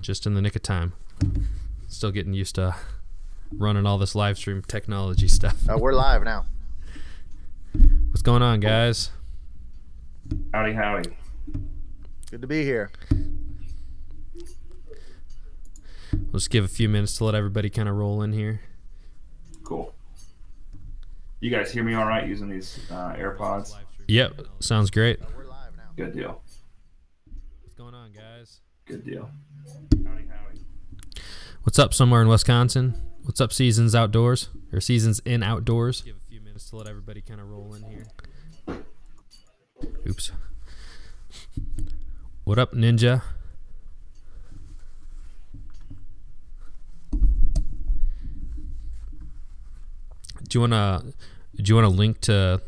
Just in the nick of time. Still getting used to running all this live stream technology stuff. Oh, we're live now. What's going on, guys? Howdy, howdy. Good to be here. We'll just give a few minutes to let everybody kind of roll in here. Cool. You guys hear me all right using these AirPods? Yep, sounds great. We're live now. Good deal. What's going on, guys? Good deal. Howdy, howdy. What's up somewhere in Wisconsin? What's up, Seasons Outdoors? Or Seasons in Outdoors? Give a few minutes to let everybody kind of roll in here. Oops. What up, Ninja? Do you wanna link to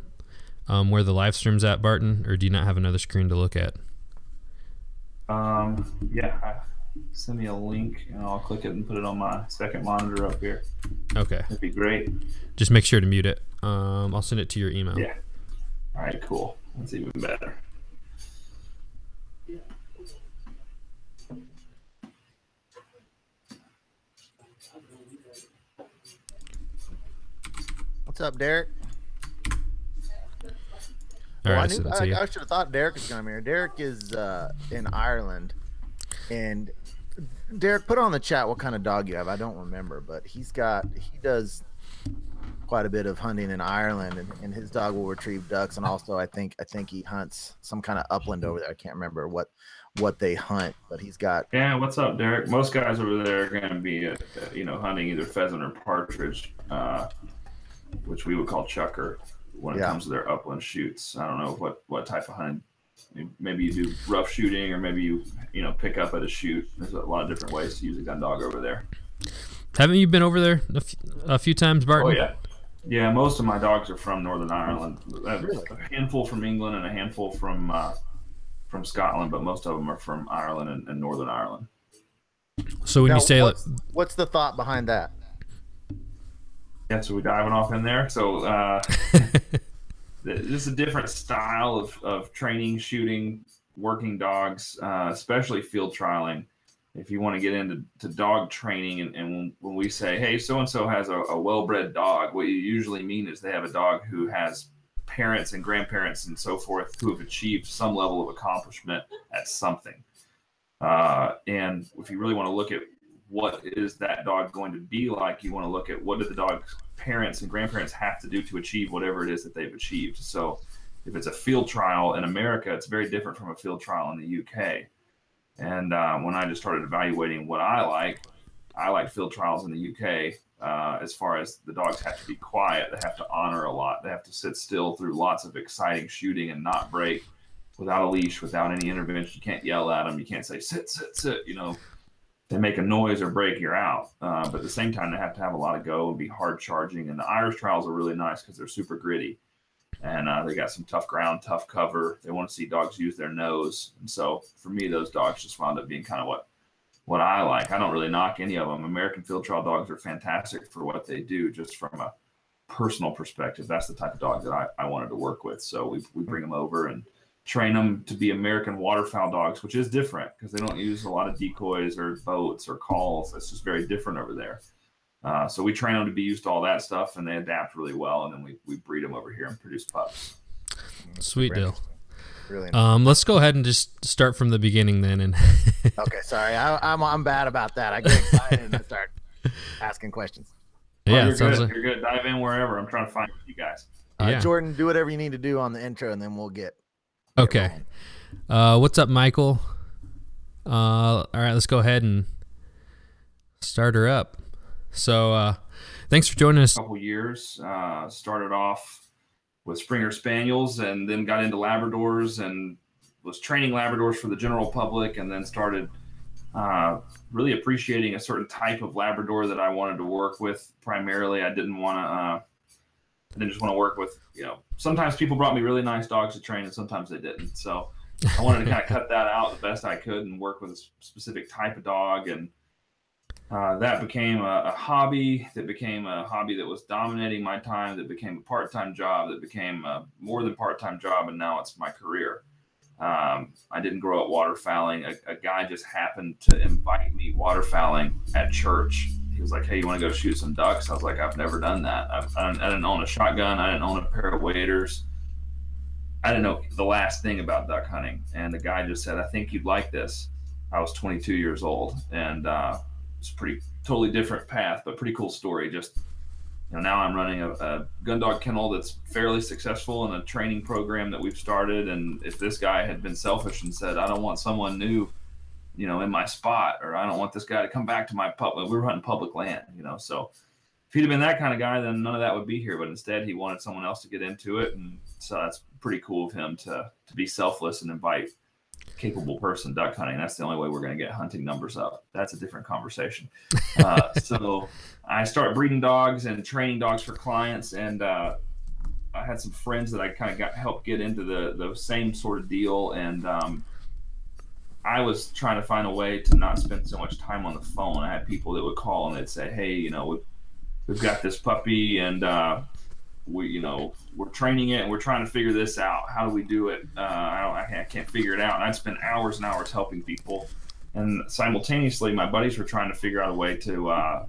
where the live stream's at, Barton, or do you not have another screen to look at? Yeah. Send me a link and I'll click it and put it on my second monitor up here. Okay. That'd be great. Just make sure to mute it. I'll send it to your email. Yeah. All right, cool. That's even better. What's up, Derek? All right, I should have thought Derek was going to be here. Derek is in Ireland. And Derek, put on the chat what kind of dog you have. I don't remember, but he does quite a bit of hunting in Ireland, and his dog will retrieve ducks, and also I think he hunts some kind of upland over there. I can't remember what they hunt, but he's got. Yeah, what's up, Derek? Most guys over there are going to be, hunting either pheasant or partridge, which we would call chucker when it comes to their upland shoots. I don't know what type of hunting. Maybe you do rough shooting, or maybe you pick up at a shoot. There's a lot of different ways to use a gun dog over there. Haven't you been over there a few times, Barton? Oh yeah, yeah. Most of my dogs are from Northern Ireland. Really? A handful from England and a handful from Scotland, but most of them are from Ireland and Northern Ireland. So when you say what's the thought behind that? Yeah, so we're diving off in there. So this is a different style of training, shooting, working dogs, especially field trialing. If you want to get into dog training, and when we say, hey, so-and-so has a well-bred dog, what you usually mean is they have a dog who has parents and grandparents and so forth who have achieved some level of accomplishment at something. And if you really want to look at what is that dog going to be like, you want to look at what did the dog's parents and grandparents have to do to achieve whatever it is that they've achieved. So if it's a field trial in America, it's very different from a field trial in the UK. And when I just started evaluating what I like field trials in the UK, as far as the dogs have to be quiet, they have to honor a lot, they have to sit still through lots of exciting shooting and not break without a leash, without any intervention. You can't yell at them, you can't say sit, they make a noise or break, you're out. But at the same time, they have to have a lot of go and be hard charging. And the Irish trials are really nice because they're super gritty. And they got some tough ground, tough cover. They want to see dogs use their nose. And so for me, those dogs just wound up being kind of what I like. I don't really knock any of them. American field trial dogs are fantastic for what they do, just from a personal perspective. That's the type of dog that I wanted to work with. So we bring them over and train them to be American waterfowl dogs, which is different because they don't use a lot of decoys or boats or calls. It's just very different over there. So we train them to be used to all that stuff, and they adapt really well. And then we breed them over here and produce pups. Sweet deal. Really nice. Let's go ahead and just start from the beginning then. And Okay, sorry, I'm bad about that. I get excited and I start asking questions. Yeah, you're good. Dive in wherever. I'm trying to find you guys. Jordan, do whatever you need to do on the intro, and then we'll get. Okay. What's up, Michael? All right, let's go ahead and start her up. So thanks for joining us. A couple years. Started off with Springer Spaniels and then got into Labradors and was training Labradors for the general public, and then started really appreciating a certain type of Labrador that I wanted to work with. Primarily, I didn't just want to work with, sometimes people brought me really nice dogs to train and sometimes they didn't. So I wanted to kind of cut that out the best I could and work with a specific type of dog. And that became a hobby that was dominating my time, that became a part-time job, that became more than part-time job. And now it's my career. I didn't grow up waterfowling. A guy just happened to invite me waterfowling at church. He was like, "Hey, you want to go shoot some ducks?" I was like, "I've never done that. I didn't own a shotgun. I didn't own a pair of waders. I didn't know the last thing about duck hunting." And the guy just said, "I think you'd like this." I was 22 years old, and it's a totally different path, but pretty cool story. Just, now I'm running a Gundog kennel that's fairly successful in a training program that we've started. And if this guy had been selfish and said, "I don't want someone new, in my spot," or "I don't want this guy to come back to my public," we were hunting public land, so if he'd have been that kind of guy, then none of that would be here. But instead, he wanted someone else to get into it. And so that's pretty cool of him to be selfless and invite a capable person duck hunting. That's the only way we're going to get hunting numbers up. That's a different conversation. So I started breeding dogs and training dogs for clients. And I had some friends that I kind of helped get into the same sort of deal. And I was trying to find a way to not spend so much time on the phone. I had people that would call and they'd say, "Hey, we've got this puppy and we're training it and we're trying to figure this out. How do we do it? I can't figure it out." And I'd spend hours and hours helping people. And simultaneously, my buddies were trying to figure out a way to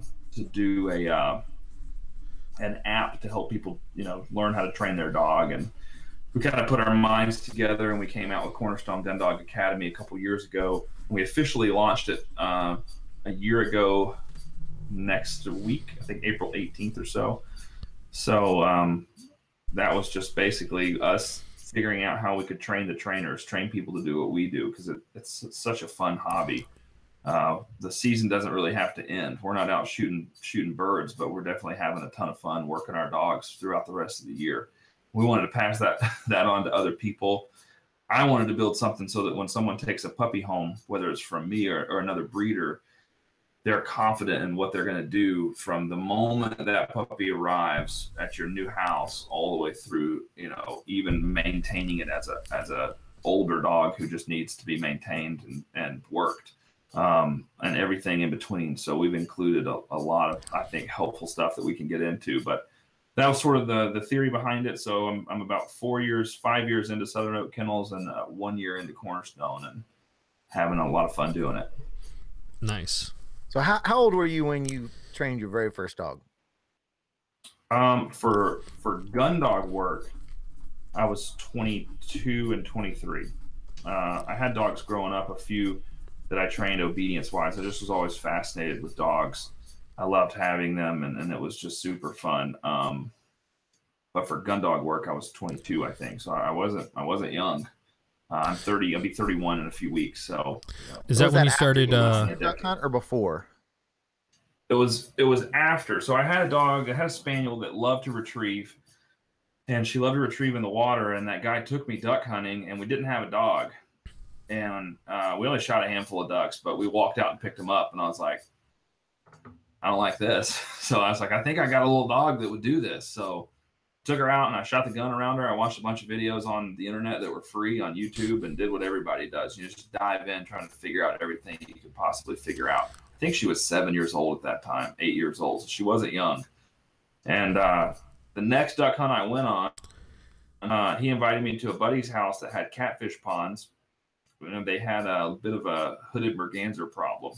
do an app to help people, learn how to train their dog. And we kind of put our minds together and we came out with Cornerstone Gundog Academy a couple years ago. We officially launched it a year ago next week, I think April 18th or so. So that was just basically us figuring out how we could train the trainers, train people to do what we do, because it's such a fun hobby. The season doesn't really have to end. We're not out shooting birds, but we're definitely having a ton of fun working our dogs throughout the rest of the year. We wanted to pass that on to other people. I wanted to build something so that when someone takes a puppy home, whether it's from me or another breeder, they're confident in what they're going to do from the moment that puppy arrives at your new house all the way through, even maintaining it as a older dog who just needs to be maintained and worked, and everything in between. So we've included a lot of, I think, helpful stuff that we can get into, but that was sort of the theory behind it. So I'm about 5 years into Southern Oak Kennels and 1 year into Cornerstone, and having a lot of fun doing it. Nice. So how old were you when you trained your very first dog? For Gundog work, I was 22 and 23. I had dogs growing up, a few that I trained obedience-wise. I just was always fascinated with dogs. I loved having them, and it was just super fun. But for Gundog work, I was 22, I think. So I wasn't young. I'm 30. I'll be 31 in a few weeks. So is that when you started duck hunt or before? It was after. So I had a dog. I had a spaniel that loved to retrieve, and she loved to retrieve in the water. And that guy took me duck hunting, and we didn't have a dog, and we only shot a handful of ducks. But we walked out and picked them up, and I was like, I don't like this. So I was like, I think I got a little dog that would do this. So took her out and I shot the gun around her. I watched a bunch of videos on the internet that were free on YouTube and did what everybody does. You just dive in trying to figure out everything you could possibly figure out. I think she was 7 years old at that time, 8 years old. So she wasn't young. And the next duck hunt I went on, he invited me to a buddy's house that had catfish ponds. They had a bit of a hooded merganser problem.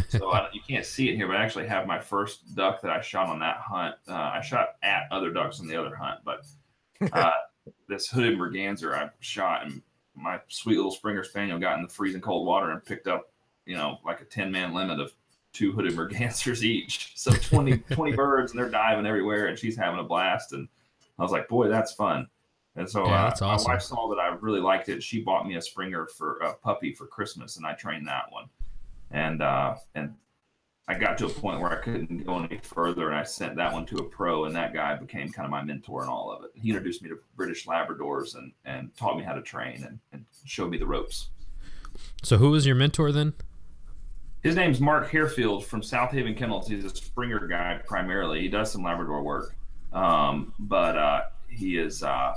So you can't see it here, but I actually have my first duck that I shot on that hunt. I shot at other ducks on the other hunt, but this hooded merganser I shot, and my sweet little Springer Spaniel got in the freezing cold water and picked up, like a 10-man limit of 2 hooded mergansers each. So 20 birds, and they're diving everywhere, and she's having a blast. And I was like, boy, that's fun. And so that's awesome. My wife saw that I really liked it. She bought me a Springer for a puppy for Christmas, and I trained that one. And I got to a point where I couldn't go any further, and I sent that one to a pro, and that guy became kind of my mentor in all of it. He introduced me to British Labradors and taught me how to train and showed me the ropes. So who was your mentor then? His name's Mark Harefield from South Haven Kennels. He's a Springer guy primarily. He does some Labrador work, but he's a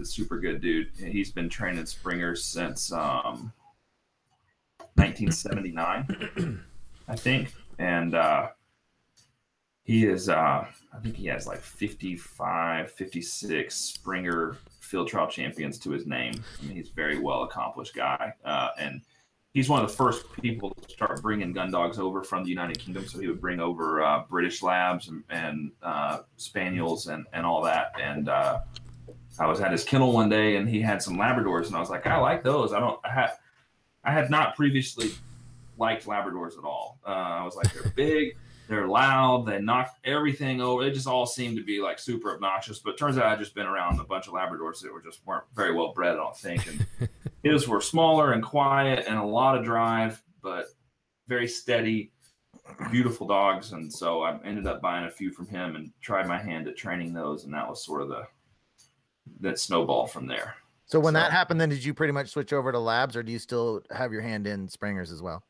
super good dude. He's been training Springers since 1979, I think. And he is, I think he has like 55, 56 Springer field trial champions to his name. I mean, he's a very well accomplished guy, and he's one of the first people to start bringing gun dogs over from the United Kingdom. So he would bring over British Labs and Spaniels and all that. And I was at his kennel one day, and he had some Labradors, and I was like, I like those. I had not previously liked Labradors at all. I was like, they're big, they're loud, they knock everything over. It just all seemed to be like super obnoxious. But it turns out I'd just been around a bunch of Labradors that weren't very well bred, I don't think. And his were smaller and quiet and a lot of drive, but very steady, beautiful dogs. And so I ended up buying a few from him and tried my hand at training those. And that was sort of that snowballed from there. So when that happened, then did you pretty much switch over to Labs, or do you still have your hand in Springers as well?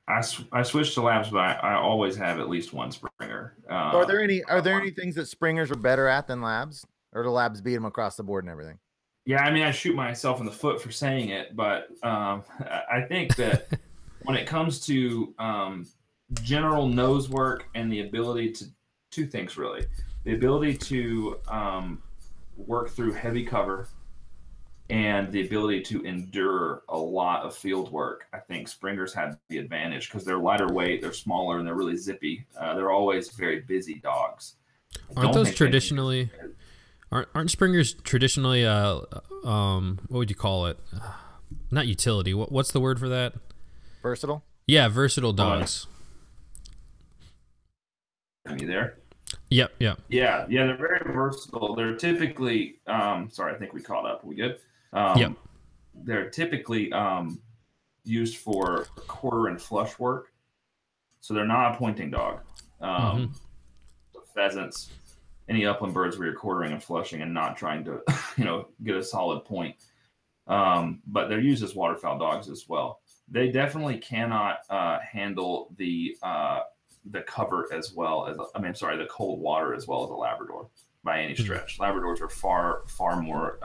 I switched to Labs, but I always have at least one Springer. Are there any things that Springers are better at than Labs, or do Labs beat them across the board and everything? Yeah, I mean, I shoot myself in the foot for saying it, but I think that when it comes to general nose work and the ability to two things really, the ability to work through heavy cover and the ability to endure a lot of field work, I think Springers had the advantage because they're lighter weight, they're smaller, and they're really zippy. They're always very busy dogs. Aren't Springers traditionally what would you call it? Not utility. What's the word for that? Versatile? Yeah, versatile dogs. Are you there? Yep. Yeah, they're very versatile. They're typically sorry, I think we caught up. Are we good? Yep. They're typically used for quarter and flush work. So they're not a pointing dog. Pheasants, any upland birds where you're quartering and flushing and not trying to, get a solid point. But they're used as waterfowl dogs as well. They definitely cannot handle the cover as well as, the cold water as well as a Labrador by any stretch. Labradors are far more,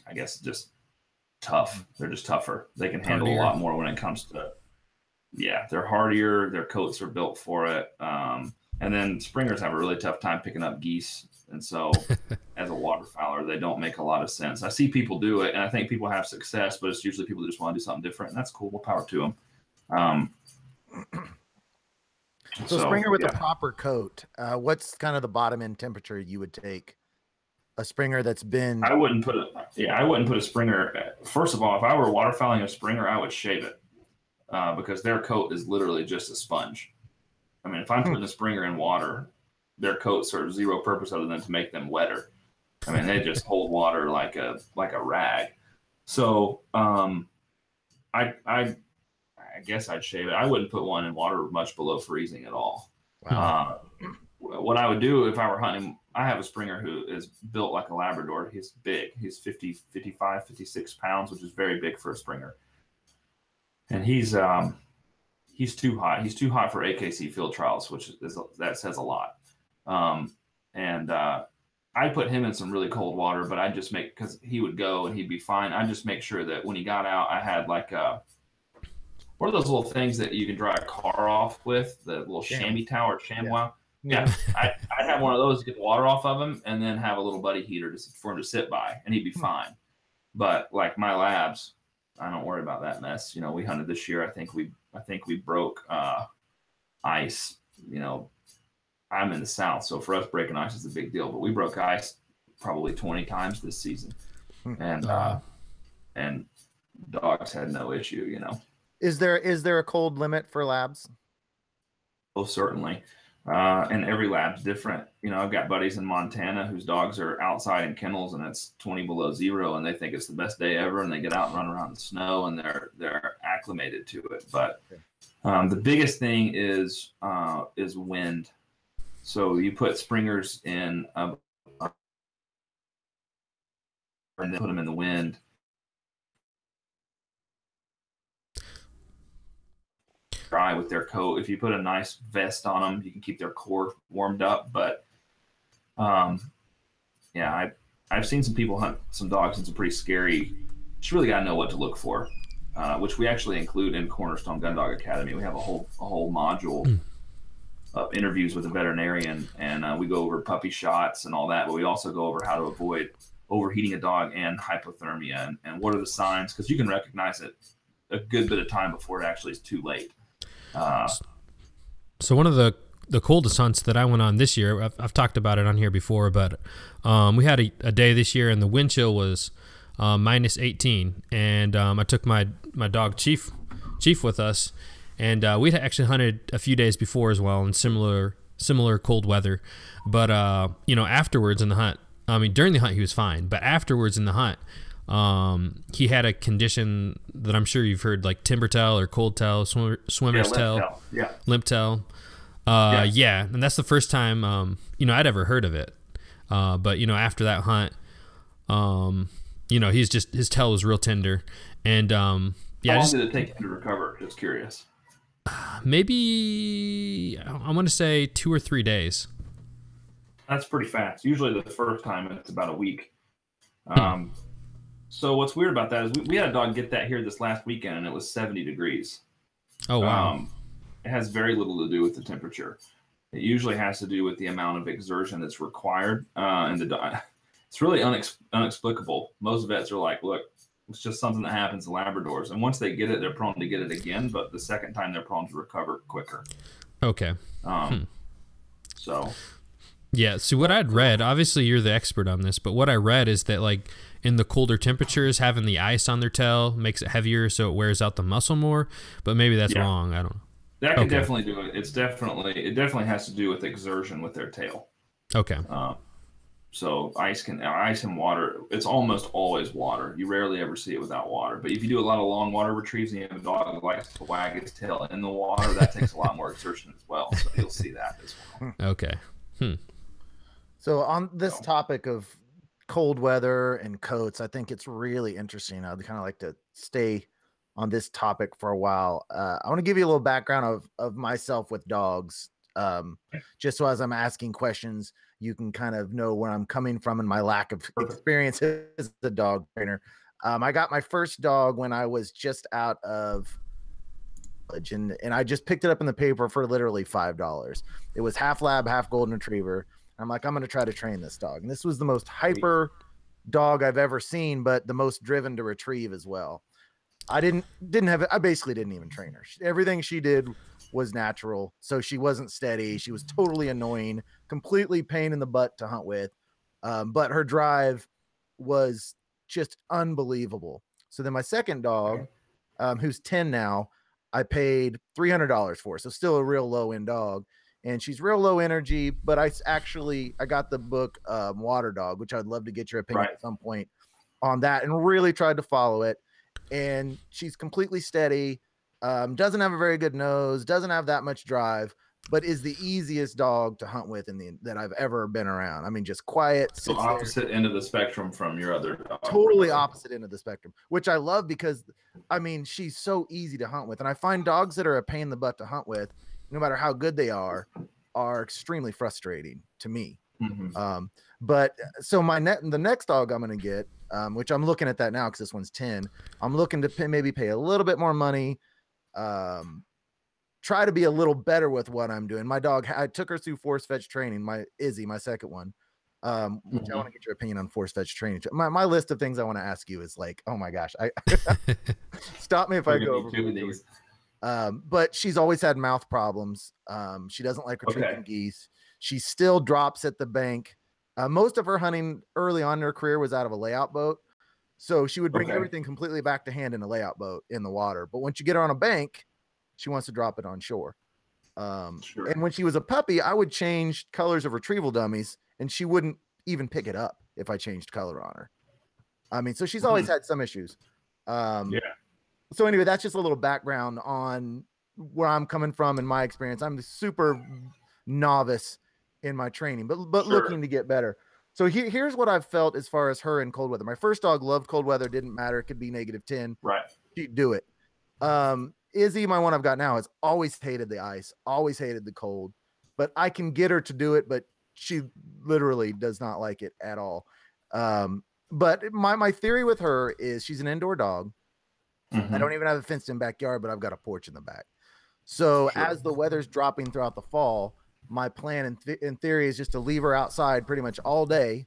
I guess, just tough. They're just tougher. They can handle a lot more when it comes to, they're hardier. Their coats are built for it. And then Springers have a really tough time picking up geese. And so as a waterfowler, they don't make a lot of sense. I see people do it, and I think people have success, but it's usually people that just want to do something different, and that's cool. More power to them. So Springer with a proper coat, what's kind of the bottom end temperature you would take a Springer that's been? I wouldn't put a Springer. First of all, if I were waterfowling a Springer, I would shave it because their coat is literally just a sponge. I mean, if I'm putting a Springer in water, their coats serve zero purpose other than to make them wetter. I mean, they just hold water like a rag. So I guess I'd shave it. I wouldn't put one in water much below freezing at all. Wow. What I would do if I were hunting, I have a Springer who is built like a Labrador. He's big. He's 55, 56 pounds, which is very big for a Springer. And he's too hot. He's too hot for AKC field trials, that says a lot. I put him in some really cold water, but I just because he would go and he'd be fine. I just make sure that when he got out, I had like what are those little things that you can dry a car off with? The little chamois towel or chamois. Yeah. I'd have one of those to get the water off of him, and then have a little buddy heater for him to sit by, and he'd be fine. But like my Labs, I don't worry about that mess. We hunted this year. I think we broke ice. I'm in the South, so for us breaking ice is a big deal. But we broke ice probably 20 times this season, and dogs had no issue. Is there a cold limit for Labs? Oh, certainly. And every lab's different. I've got buddies in Montana whose dogs are outside in kennels and it's 20 below zero and they think it's the best day ever, and they get out and run around in the snow and they're acclimated to it. But the biggest thing is wind. So you put Springers in and then put them in the wind. Dry with their coat. If you put a nice vest on them, you can keep their core warmed up. But I've seen some people hunt some dogs in some pretty scary. You really got to know what to look for, which we actually include in Cornerstone Gundog Academy. We have a whole module interviews with a veterinarian, and we go over puppy shots and all that, but we also go over how to avoid overheating a dog and hypothermia, and what are the signs, because you can recognize it a good bit of time before it actually is too late. So one of the coldest hunts that I went on this year, I've talked about it on here before, but we had a day this year and the wind chill was minus 18, and I took my dog Chief with us, and we'd actually hunted a few days before as well in similar cold weather, but afterwards in the hunt, I mean during the hunt he was fine, but afterwards in the hunt he had a condition that I'm sure you've heard, like timber tail or cold tail, swimmer's tail, limp tail. Yeah, and that's the first time I'd ever heard of it. But after that hunt, his tail was real tender, and how long did it take him to recover? Just curious. Maybe I want to say 2 or 3 days. That's pretty fast. Usually the first time it's about a week. So what's weird about that is we had a dog get that here this last weekend, and it was 70 degrees. Oh, wow. It has very little to do with the temperature. It usually has to do with the amount of exertion that's required. And it's really inexplicable. Most vets are like, look, it's just something that happens to Labradors. And once they get it, they're prone to get it again. But the second time, they're prone to recover quicker. Okay. So. Yeah, so what I'd read, obviously you're the expert on this, but what I read is that like in the colder temperatures, having the ice on their tail makes it heavier, so it wears out the muscle more. But maybe that's wrong. I don't know. That can definitely do it. It definitely has to do with exertion with their tail. Okay. So ice and water. It's almost always water. You rarely ever see it without water. But if you do a lot of long water retrieves and you have a dog that likes to wag its tail in the water, that takes a lot more exertion as well. So you'll see that as well. Okay. So on this topic of cold weather and coats, I think it's really interesting. I'd kind of like to stay on this topic for a while. I want to give you a little background of myself with dogs, just so as I'm asking questions, you can kind of know where I'm coming from and my lack of experience as a dog trainer. I got my first dog when I was just out of college, and I just picked it up in the paper for literally $5. It was half lab, half golden retriever. I'm like, I'm going to try to train this dog. And this was the most hyper dog I've ever seen, but the most driven to retrieve as well. I basically didn't even train her. Everything she did was natural. So she wasn't steady. She was totally annoying, completely pain in the butt to hunt with. But her drive was just unbelievable. So then my second dog, who's 10 now, I paid $300 for. So still a real low end dog. And she's real low energy, but I got the book Water Dog, which I'd love to get your opinion at some point on that, and really tried to follow it. And she's completely steady, doesn't have a very good nose, doesn't have that much drive, but is the easiest dog to hunt with that I've ever been around. I mean, just quiet. So opposite end of the spectrum from your other dog. Totally opposite end of the spectrum, which I love because, I mean, she's so easy to hunt with. And I find dogs that are a pain in the butt to hunt with, no matter how good they are extremely frustrating to me. But so the next dog I'm going to get, which I'm looking at that now, cause this one's 10, I'm looking to maybe pay a little bit more money. Try to be a little better with what I'm doing. My dog, I took her through force fetch training, my Izzy, my second one, which I want to get your opinion on force fetch training. My list of things I want to ask you is like, oh my gosh, stop me if I go over these. But she's always had mouth problems. She doesn't like retrieving geese. She still drops at the bank. Most of her hunting early on in her career was out of a layout boat. So she would bring everything completely back to hand in a layout boat in the water. But once you get her on a bank, she wants to drop it on shore. And when she was a puppy, I would change colors of retrieval dummies, and she wouldn't even pick it up if I changed color on her. I mean, so she's always had some issues. So anyway, that's just a little background on where I'm coming from in my experience. I'm super novice in my training, but looking to get better. So here's what I've felt as far as her in cold weather. My first dog loved cold weather. Didn't matter. It could be -10. Right. She'd do it. Izzy, my one I've got now, has always hated the ice, always hated the cold, but I can get her to do it, but she literally does not like it at all. But my theory with her is she's an indoor dog. I don't even have a fenced in backyard, but I've got a porch in the back. So as the weather's dropping throughout the fall, my plan in theory is just to leave her outside pretty much all day.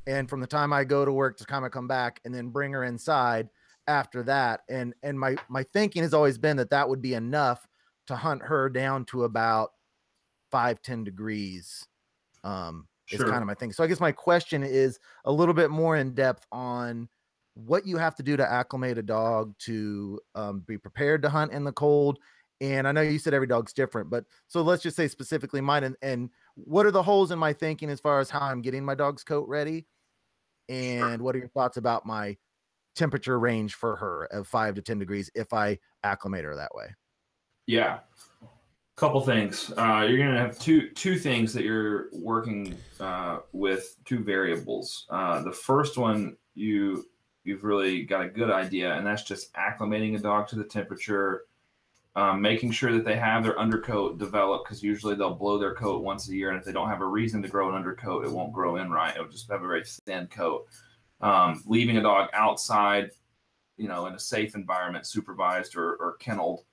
And from the time I go to work to the time I come back, and then bring her inside after that. And my thinking has always been that would be enough to hunt her down to about 5-10 degrees. Is kind of my thing. So I guess my question is a little bit more in depth on what you have to do to acclimate a dog to be prepared to hunt in the cold. And I know you said every dog's different, but so let's just say specifically mine, and what are the holes in my thinking as far as how I'm getting my dog's coat ready? And what are your thoughts about my temperature range for her of 5 to 10 degrees if I acclimate her that way? Yeah. Couple things. You're going to have two things that you're working with, two variables. The first one, you've really got a good idea, and that's just acclimating a dog to the temperature, making sure that they have their undercoat developed, because usually they'll blow their coat once a year, and if they don't have a reason to grow an undercoat, it won't grow in right. It'll just have a very thin coat. Leaving a dog outside, in a safe environment, supervised or kenneled,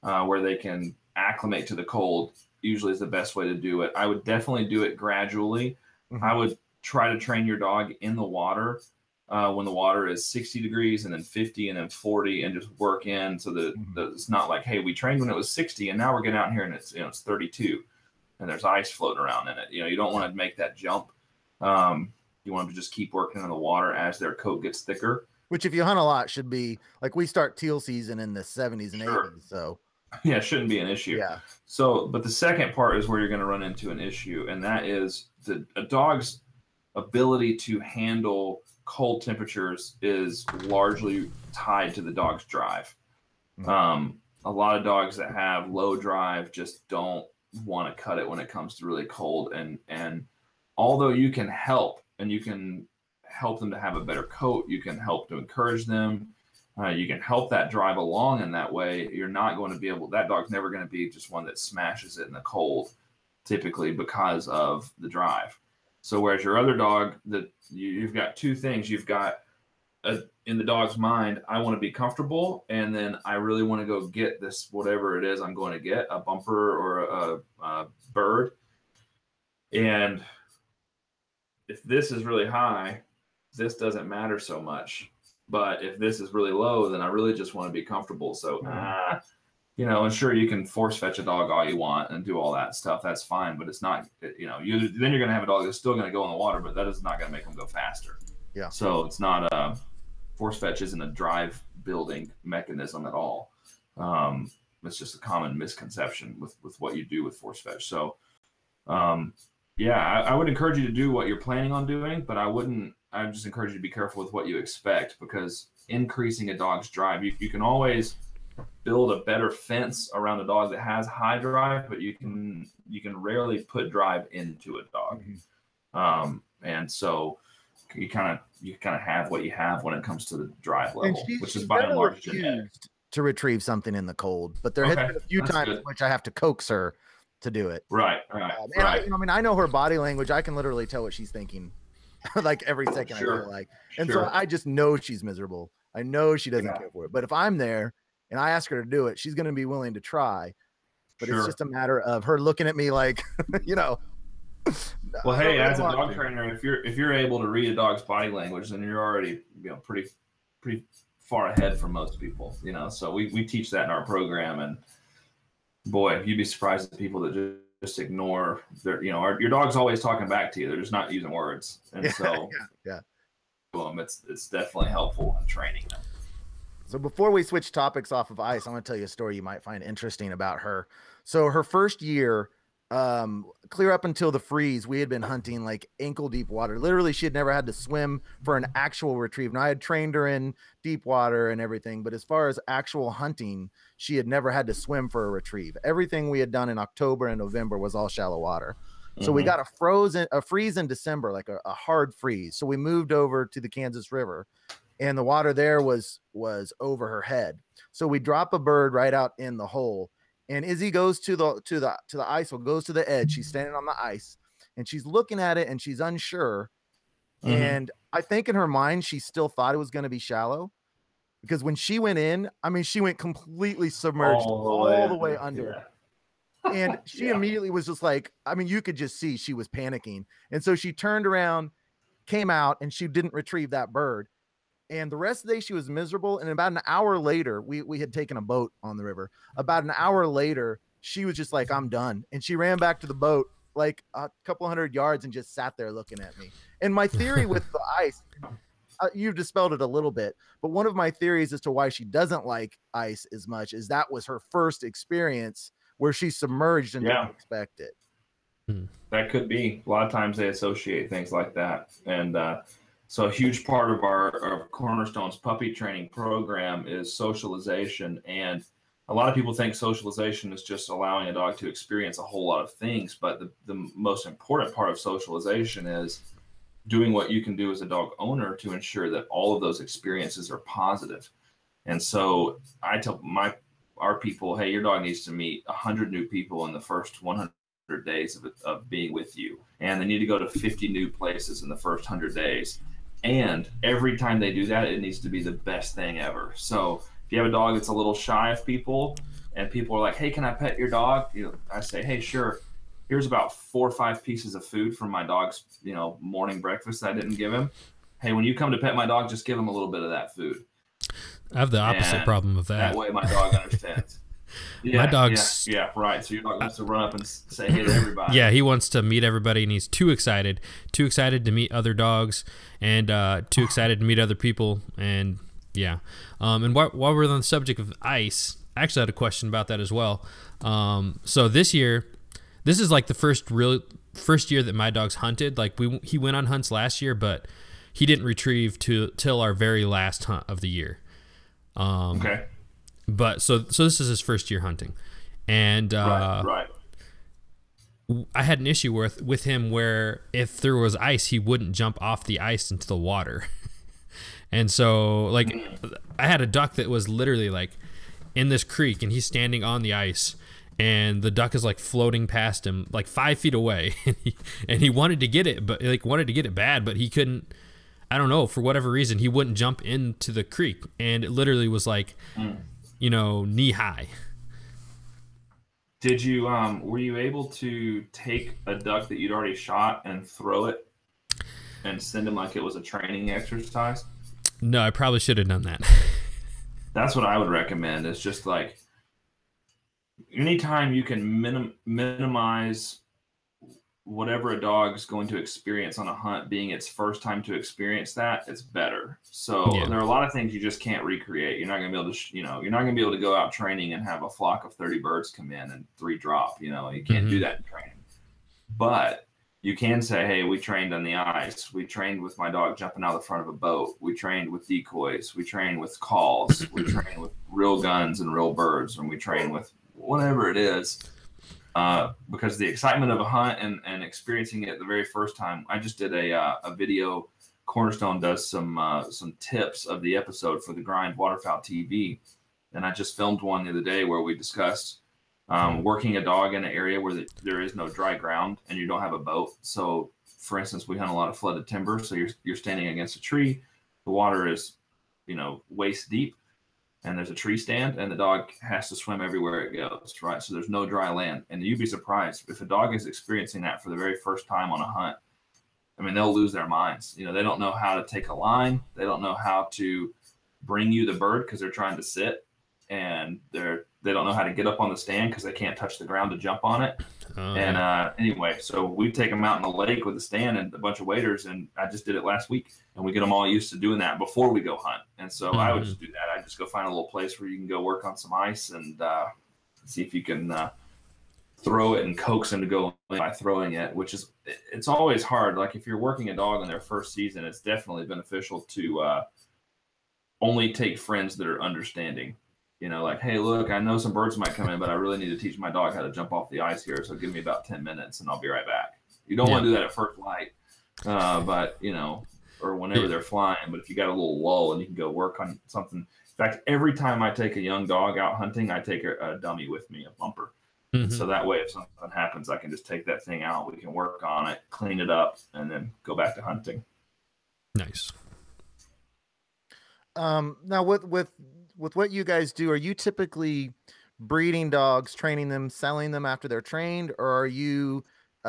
where they can acclimate to the cold, usually is the best way to do it. I would definitely do it gradually. Mm-hmm. I would try to train your dog in the water when the water is 60 degrees and then 50 and then 40, and just work in so that, that it's not like, hey, we trained when it was 60 and now we're getting out here and it's it's 32 and there's ice floating around in it. You don't want to make that jump. You want them to just keep working in the water as their coat gets thicker. Which, if you hunt a lot, should be like, we start teal season in the 70s and 80s. So yeah, it shouldn't be an issue. Yeah. So, but the second part is where you're going to run into an issue, and that is a dog's ability to handle cold temperatures is largely tied to the dog's drive. Mm-hmm. A lot of dogs that have low drive just don't want to cut it when it comes to really cold. And although you can help, and you can help them to have a better coat, you can help to encourage them, you can help that drive along in that way, you're not going to be able, that dog's never going to be just one that smashes it in the cold, typically because of the drive. So whereas your other dog, that you've got two things. You've got in the dog's mind, I want to be comfortable, and then I really want to go get this, whatever it is I'm going to get, a bumper or a bird. And if this is really high, this doesn't matter so much. But if this is really low, then I really just want to be comfortable. So, and sure, you can force fetch a dog all you want and do all that stuff. That's fine, but it's not, then you're going to have a dog that's still going to go in the water, but that is not going to make them go faster. Yeah. So it's not force fetch isn't a drive building mechanism at all. It's just a common misconception with what you do with force fetch. So, I would encourage you to do what you're planning on doing, but I just encourage you to be careful with what you expect, because increasing a dog's drive, you can always build a better fence around a dog that has high drive, but you can rarely put drive into a dog. Mm-hmm. And so you kind of have what you have when it comes to the drive level, which is by and large genetic. To retrieve something in the cold, but there has been a few times in which I have to coax her to do it. Right. I know her body language. I can literally tell what she's thinking like every second. I feel like. And so I just know she's miserable. I know she doesn't care for it. But if I'm there and I ask her to do it, she's going to be willing to try. But it's just a matter of her looking at me like, Well, hey, as a dog trainer, if you're able to read a dog's body language, then you're already pretty far ahead from most people. So we teach that in our program, and boy, you'd be surprised at people that just ignore their, your dog's always talking back to you. They're just not using words. And it's definitely helpful in training them. So before we switch topics off of ice, I want to tell you a story you might find interesting about her. So her first year, clear up until the freeze, we had been hunting like ankle deep water. Literally, she had never had to swim for an actual retrieve. Now, I had trained her in deep water and everything, but as far as actual hunting, she had never had to swim for a retrieve. Everything we had done in October and November was all shallow water. So we got a freeze in December, like a hard freeze. So we moved over to the Kansas River, and the water there was over her head. So we drop a bird right out in the hole. And Izzy goes to the ice, or goes to the edge. She's standing on the ice, and she's looking at it, and she's unsure. And I think in her mind, she still thought it was going to be shallow, because when she went in, she went completely submerged all the way under. And she immediately was just like, I mean, you could just see she was panicking. And so she turned around, came out, and she didn't retrieve that bird. And the rest of the day she was miserable. And about an hour later, we had taken a boat on the river. About an hour later, she was just like, I'm done. And she ran back to the boat like a couple hundred yards and just sat there looking at me. And my theory with the ice, you've dispelled it a little bit, but one of my theories as to why she doesn't like ice as much is that was her first experience where she's submerged and didn't expect it. That could be. A lot of times they associate things like that. And so a huge part of our Cornerstone's puppy training program is socialization. And a lot of people think socialization is just allowing a dog to experience a whole lot of things. But the most important part of socialization is doing what you can do as a dog owner to ensure that all of those experiences are positive. And so I tell our people, hey, your dog needs to meet 100 new people in the first 100 days of being with you. And they need to go to 50 new places in the first 100 days. And every time they do that, it needs to be the best thing ever. So if you have a dog that's a little shy of people and people are like, hey, can I pet your dog? I say, hey, sure. Here's about 4 or 5 pieces of food from my dog's, morning breakfast that I didn't give him. Hey, when you come to pet my dog, just give him a little bit of that food. I have the opposite problem of that. That way my dog understands. My dog's... Yeah, right. So your dog wants to run up and say hey to everybody. Yeah, he wants to meet everybody, and he's too excited to meet other dogs, and too excited to meet other people, and yeah. And while we're on the subject of ice, I actually had a question about that as well. So this year, this is like the first year that my dog's hunted. Like he went on hunts last year, but he didn't retrieve till our very last hunt of the year. Okay. But so this is his first year hunting, and right. I had an issue with him where if there was ice, he wouldn't jump off the ice into the water. And so like I had a duck that was literally like in this creek, and he's standing on the ice, and the duck is like floating past him like 5 feet away, and he wanted to get it, but wanted to get it bad, but he couldn't. I don't know, for whatever reason, he wouldn't jump into the creek, and it literally was like, knee high. Did you were you able to take a duck that you'd already shot and throw it and send him like it was a training exercise? No, I probably should have done that. That's what I would recommend. Is just like anytime you can minimize whatever a dog's going to experience on a hunt being its first time to experience that, it's better. So there are a lot of things you just can't recreate. You're not going to be able to, you're not going to be able to go out training and have a flock of 30 birds come in and 3 drop. You can't do that in training. But you can say, hey, we trained on the ice. We trained with my dog jumping out the front of a boat. We trained with decoys. We trained with calls. We trained with real guns and real birds. And we trained with whatever it is. Because the excitement of a hunt and experiencing it the very first time. I just did a video. Cornerstone does some tips of the episode for the Grind Waterfowl TV, and I just filmed one the other day where we discussed working a dog in an area where there is no dry ground and you don't have a boat. So, for instance, we hunt a lot of flooded timber. So you're standing against a tree, the water is waist deep. And there's a tree stand, and the dog has to swim everywhere it goes, right? So there's no dry land. And you'd be surprised if a dog is experiencing that for the very first time on a hunt. I mean, they'll lose their minds. They don't know how to take a line. They don't know how to bring you the bird because they're trying to sit, and they don't know how to get up on the stand because they can't touch the ground to jump on it. Anyway, so we take them out in the lake with a stand and a bunch of waders, and I just did it last week, and we get them all used to doing that before we go hunt. And so I would just do that. I just go find a little place where you can go work on some ice and see if you can throw it and coax them to go by throwing it, it's always hard. Like if you're working a dog in their first season, it's definitely beneficial to only take friends that are understanding. Like, hey, look, I know some birds might come in, but I really need to teach my dog how to jump off the ice here. So give me about 10 minutes and I'll be right back. You don't want to do that at first light, but, or whenever they're flying. But if you got a little lull and you can go work on something. In fact, every time I take a young dog out hunting, I take a dummy with me, a bumper. So that way, if something happens, I can just take that thing out. We can work on it, clean it up, and then go back to hunting. Nice. Now with what you guys do, are you typically breeding dogs, training them, selling them after they're trained, or are you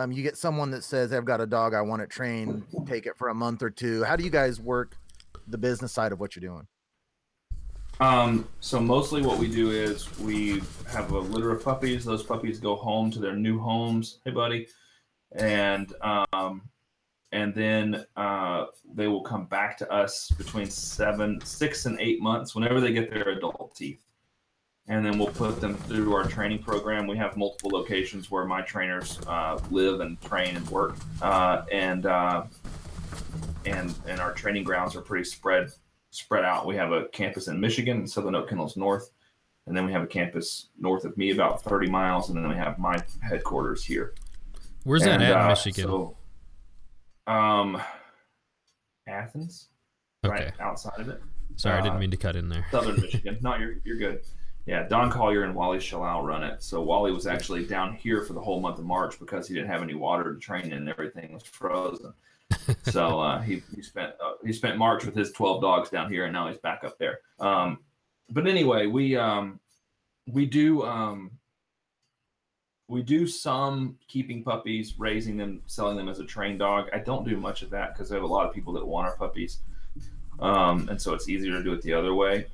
you get someone that says, I've got a dog, I want it trained, take it for a month or two? How do you guys work the business side of what you're doing? So mostly what we do is we have a litter of puppies. Those puppies go home to their new homes. Hey, buddy. And then they will come back to us between 6 and 8 months, whenever they get their adult teeth. And then we'll put them through our training program. We have multiple locations where my trainers live and train and work. And our training grounds are pretty spread out. We have a campus in Michigan, Southern Oak Kennels North, and then we have a campus north of me about 30 miles, and then we have my headquarters here. Where's that at in Michigan? So, Athens, okay. Right outside of it. Sorry, I didn't mean to cut in there. Southern Michigan. No, you're good. Yeah, Don Collier and Wally Shalal run it. So Wally was actually down here for the whole month of March because he didn't have any water to train in, and everything was frozen. So he spent March with his 12 dogs down here, and now he's back up there. But anyway, we do some keeping puppies, raising them, selling them as a trained dog. I don't do much of that because I have a lot of people that want our puppies, and so it's easier to do it the other way.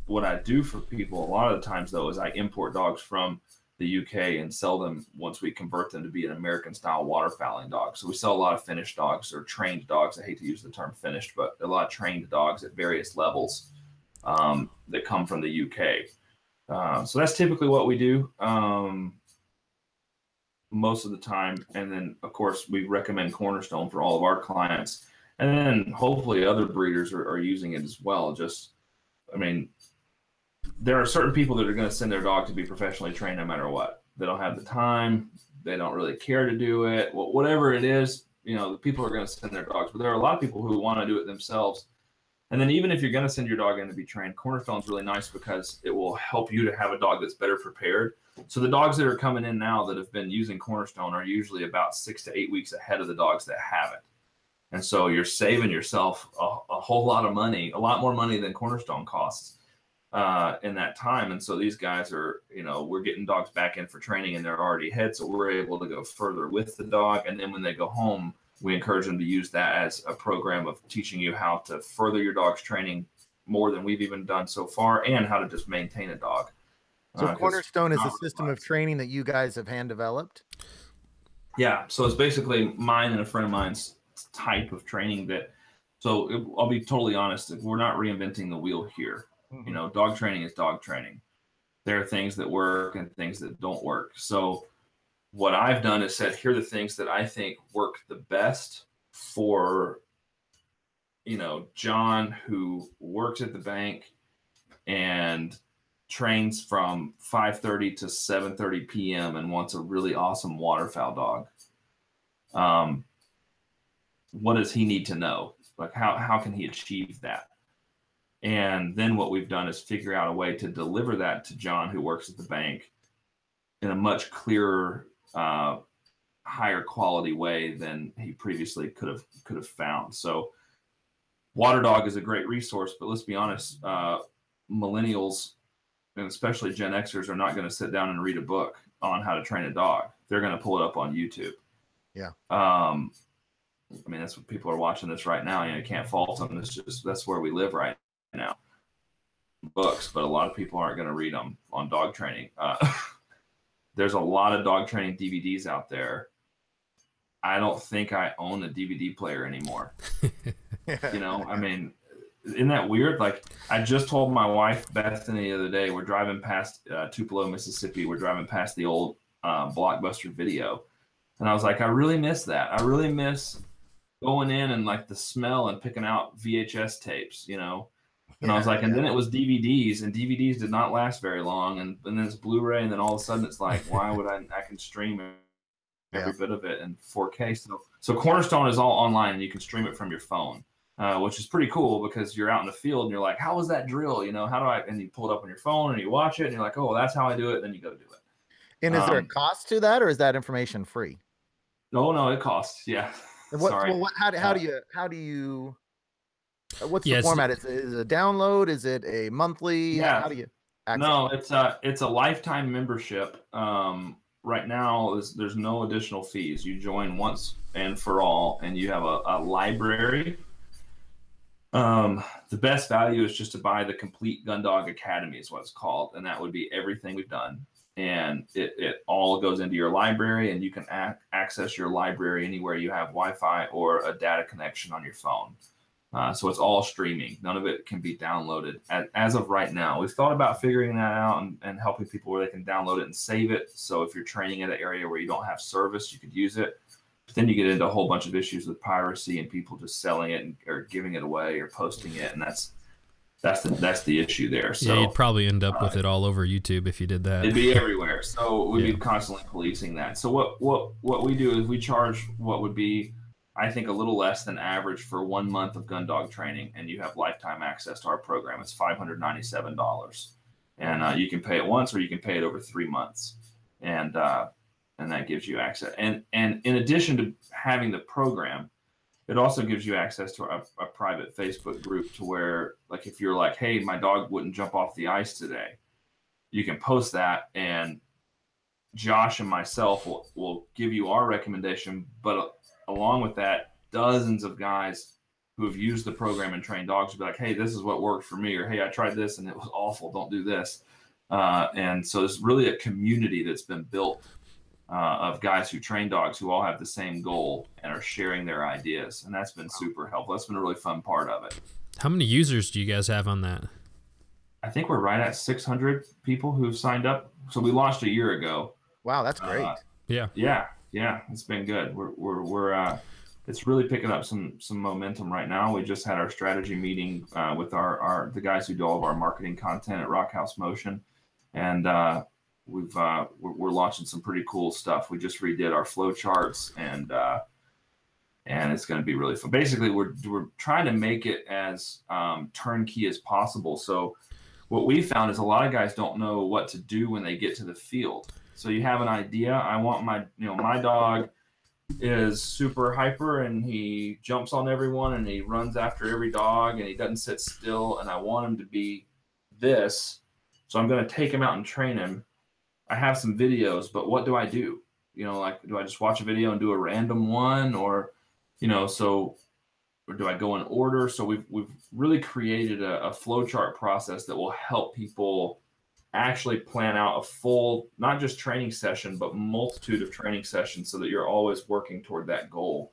What I do for people a lot of the times, though, is I import dogs from the UK and sell them once we convert them to be an American-style waterfowling dog. So we sell a lot of finished dogs or trained dogs. I hate to use the term finished, but a lot of trained dogs at various levels that come from the UK. So that's typically what we do most of the time. And then, of course, we recommend Cornerstone for all of our clients. And then hopefully other breeders are using it as well. There are certain people that are going to send their dog to be professionally trained no matter what. They don't have the time. They don't really care to do it. Well, whatever it is, the people are going to send their dogs. But there are a lot of people who want to do it themselves. And then even if you're going to send your dog in to be trained, Cornerstone's really nice because it will help you to have a dog that's better prepared. So the dogs that are coming in now that have been using Cornerstone are usually about 6 to 8 weeks ahead of the dogs that haven't. And so you're saving yourself a whole lot of money, a lot more money than Cornerstone costs in that time. And so these guys are, we're getting dogs back in for training and they're already ahead. So we're able to go further with the dog. And then when they go home, we encourage them to use that as a program of teaching you how to further your dog's training more than we've even done so far, and how to just maintain a dog. So Cornerstone is a system of training that you guys have hand developed? Yeah. So it's basically mine and a friend of mine's type of training I'll be totally honest. We're not reinventing the wheel here. Mm-hmm. Dog training is dog training. There are things that work and things that don't work. So what I've done is said, here are the things that I think work the best for, John, who works at the bank and trains from 5:30 to 7:30 p.m. and wants a really awesome waterfowl dog. What does he need to know? Like, how can he achieve that? And then what we've done is figure out a way to deliver that to John, who works at the bank, in a much clearer, higher quality way than he previously could have found. So WaterDog is a great resource, but let's be honest, millennials and especially Gen Xers are not going to sit down and read a book on how to train a dog. They're going to pull it up on YouTube. Yeah. That's what people are watching this right now. You can't fault them. That's where we live right now. Books, but a lot of people aren't going to read them on dog training. There's a lot of dog training DVDs out there. I don't think I own a DVD player anymore. Isn't that weird? Like, I just told my wife, Bethany, the other day, we're driving past Tupelo, Mississippi. We're driving past the old Blockbuster Video. And I was like, I really miss that. I really miss going in and like the smell and picking out VHS tapes, And I was like, and then it was DVDs, and DVDs did not last very long. And then it's Blu-ray, and then all of a sudden it's like, why would I can stream every bit of it in 4K. So Cornerstone is all online, and you can stream it from your phone, which is pretty cool because you're out in the field and you're like, how was that drill? How do I, and you pull it up on your phone and you watch it and you're like, oh, that's how I do it. Then you go do it. And is there a cost to that, or is that information free? No, it costs. Yeah. Sorry. Well, how do you, what's the format? Is it a download? Is it a monthly? Yeah. How do you? access? No, it's a lifetime membership. Right now, there's no additional fees. You join once and for all, and you have a library. The best value is just to buy the complete Gundog Academy is what it's called, and that would be everything we've done. And it all goes into your library, and you can access your library anywhere you have Wi-Fi or a data connection on your phone. So it's all streaming. None of it can be downloaded as of right now. We've thought about figuring that out and helping people where they can download it and save it. So if you're training in an area where you don't have service, you could use it. But then you get into a whole bunch of issues with piracy and people just selling it or giving it away or posting it, and that's the issue there. So yeah, you'd probably end up with it all over YouTube if you did that. It'd be everywhere. So we'd be constantly policing that. So what we do is we charge what would be, I think, a little less than average for 1 month of Gundog training, and you have lifetime access to our program. It's $597, and you can pay it once or you can pay it over 3 months, and that gives you access. And in addition to having the program, it also gives you access to a private Facebook group to where, like, if you're like, hey, my dog wouldn't jump off the ice today, you can post that, and Josh and myself will give you our recommendation. But along with that, dozens of guys who have used the program and trained dogs will be like, hey, this is what worked for me, or hey, I tried this and it was awful, don't do this. And so there's really a community that's been built of guys who train dogs who all have the same goal and are sharing their ideas. And that's been super helpful. That's been a really fun part of it. How many users do you guys have on that? I think we're right at 600 people who've signed up. So we launched a year ago. Wow, that's great. Yeah, it's been good. We're it's really picking up some momentum right now. We just had our strategy meeting with the guys who do all of our marketing content at Rockhouse Motion, and we're launching some pretty cool stuff. We just redid our flow charts, and it's going to be really fun. Basically, we're trying to make it as turnkey as possible. So what we found is a lot of guys don't know what to do when they get to the field. So you have an idea. I want my dog is super hyper and he jumps on everyone and he runs after every dog and he doesn't sit still, and I want him to be this. So I'm going to take him out and train him. I have some videos, but what do I do? Like, do I just watch a video and do a random one, or do I go in order? So we've really created a flowchart process that will help people actually plan out a full, not just training session, but multitude of training sessions, so that you're always working toward that goal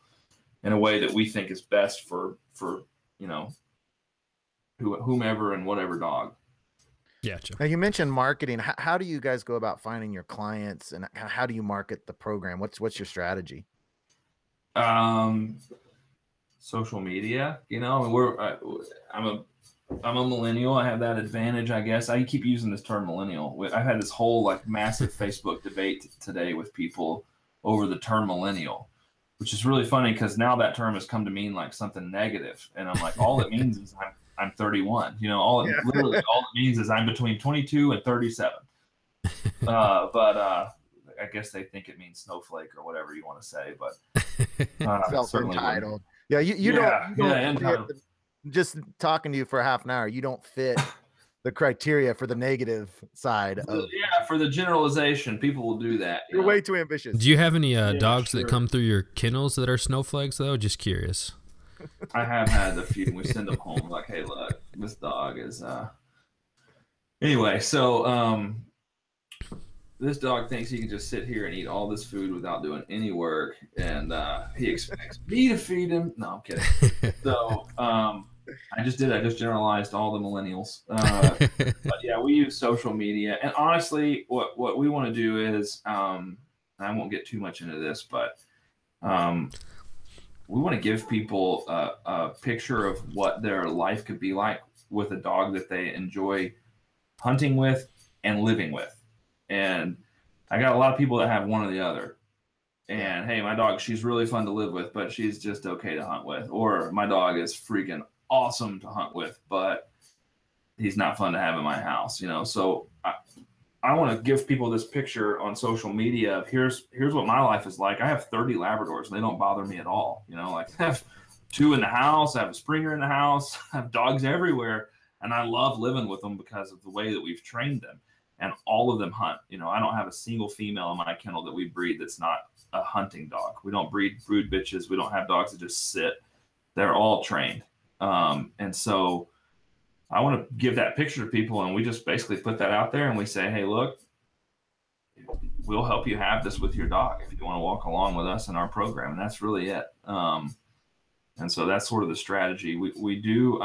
in a way that we think is best for whomever and whatever dog. Gotcha. Now, you mentioned marketing. How do you guys go about finding your clients, and how do you market the program? What's your strategy? Social media. I'm a millennial. I have that advantage, I guess. I keep using this term millennial. I've had this whole massive Facebook debate today with people over the term millennial, which is really funny because now that term has come to mean something negative, and I'm like, all it means is I'm 31. Literally all it means is I'm between 22 and 37. But I guess they think it means snowflake or whatever you want to say. But certainly entitled. Yeah, you don't just talking to you for half an hour, you don't fit the criteria for the negative side of. Yeah, for the generalization, people will do that. You're way too ambitious. Do you have any dogs that come through your kennels that are snowflakes, though? Just curious. I have had a few. We send them home like, hey, look, this dog is anyway. So this dog thinks he can just sit here and eat all this food without doing any work, and he expects me to feed him. No, I'm kidding. So I just generalized all the millennials. But yeah, we use social media, and honestly, what we want to do is, I won't get too much into this, but we want to give people a picture of what their life could be like with a dog that they enjoy hunting with and living with. And I got a lot of people that have one or the other. And hey, my dog, she's really fun to live with, but she's just okay to hunt with. Or my dog is freaking awesome to hunt with, but he's not fun to have in my house. So I want to give people this picture on social media of here's what my life is like. I have 30 Labradors, and they don't bother me at all. I have 2 in the house. I have a Springer in the house. I have dogs everywhere. And I love living with them because of the way that we've trained them. And all of them hunt. You know, I don't have a single female in my kennel that we breed that's not a hunting dog. We don't breed brood bitches. We don't have dogs that just sit. They're all trained. And so I want to give that picture to people, and we just basically put that out there and we say, hey, look, we'll help you have this with your dog if you want to walk along with us in our program. And that's really it. And so that's sort of the strategy. We do,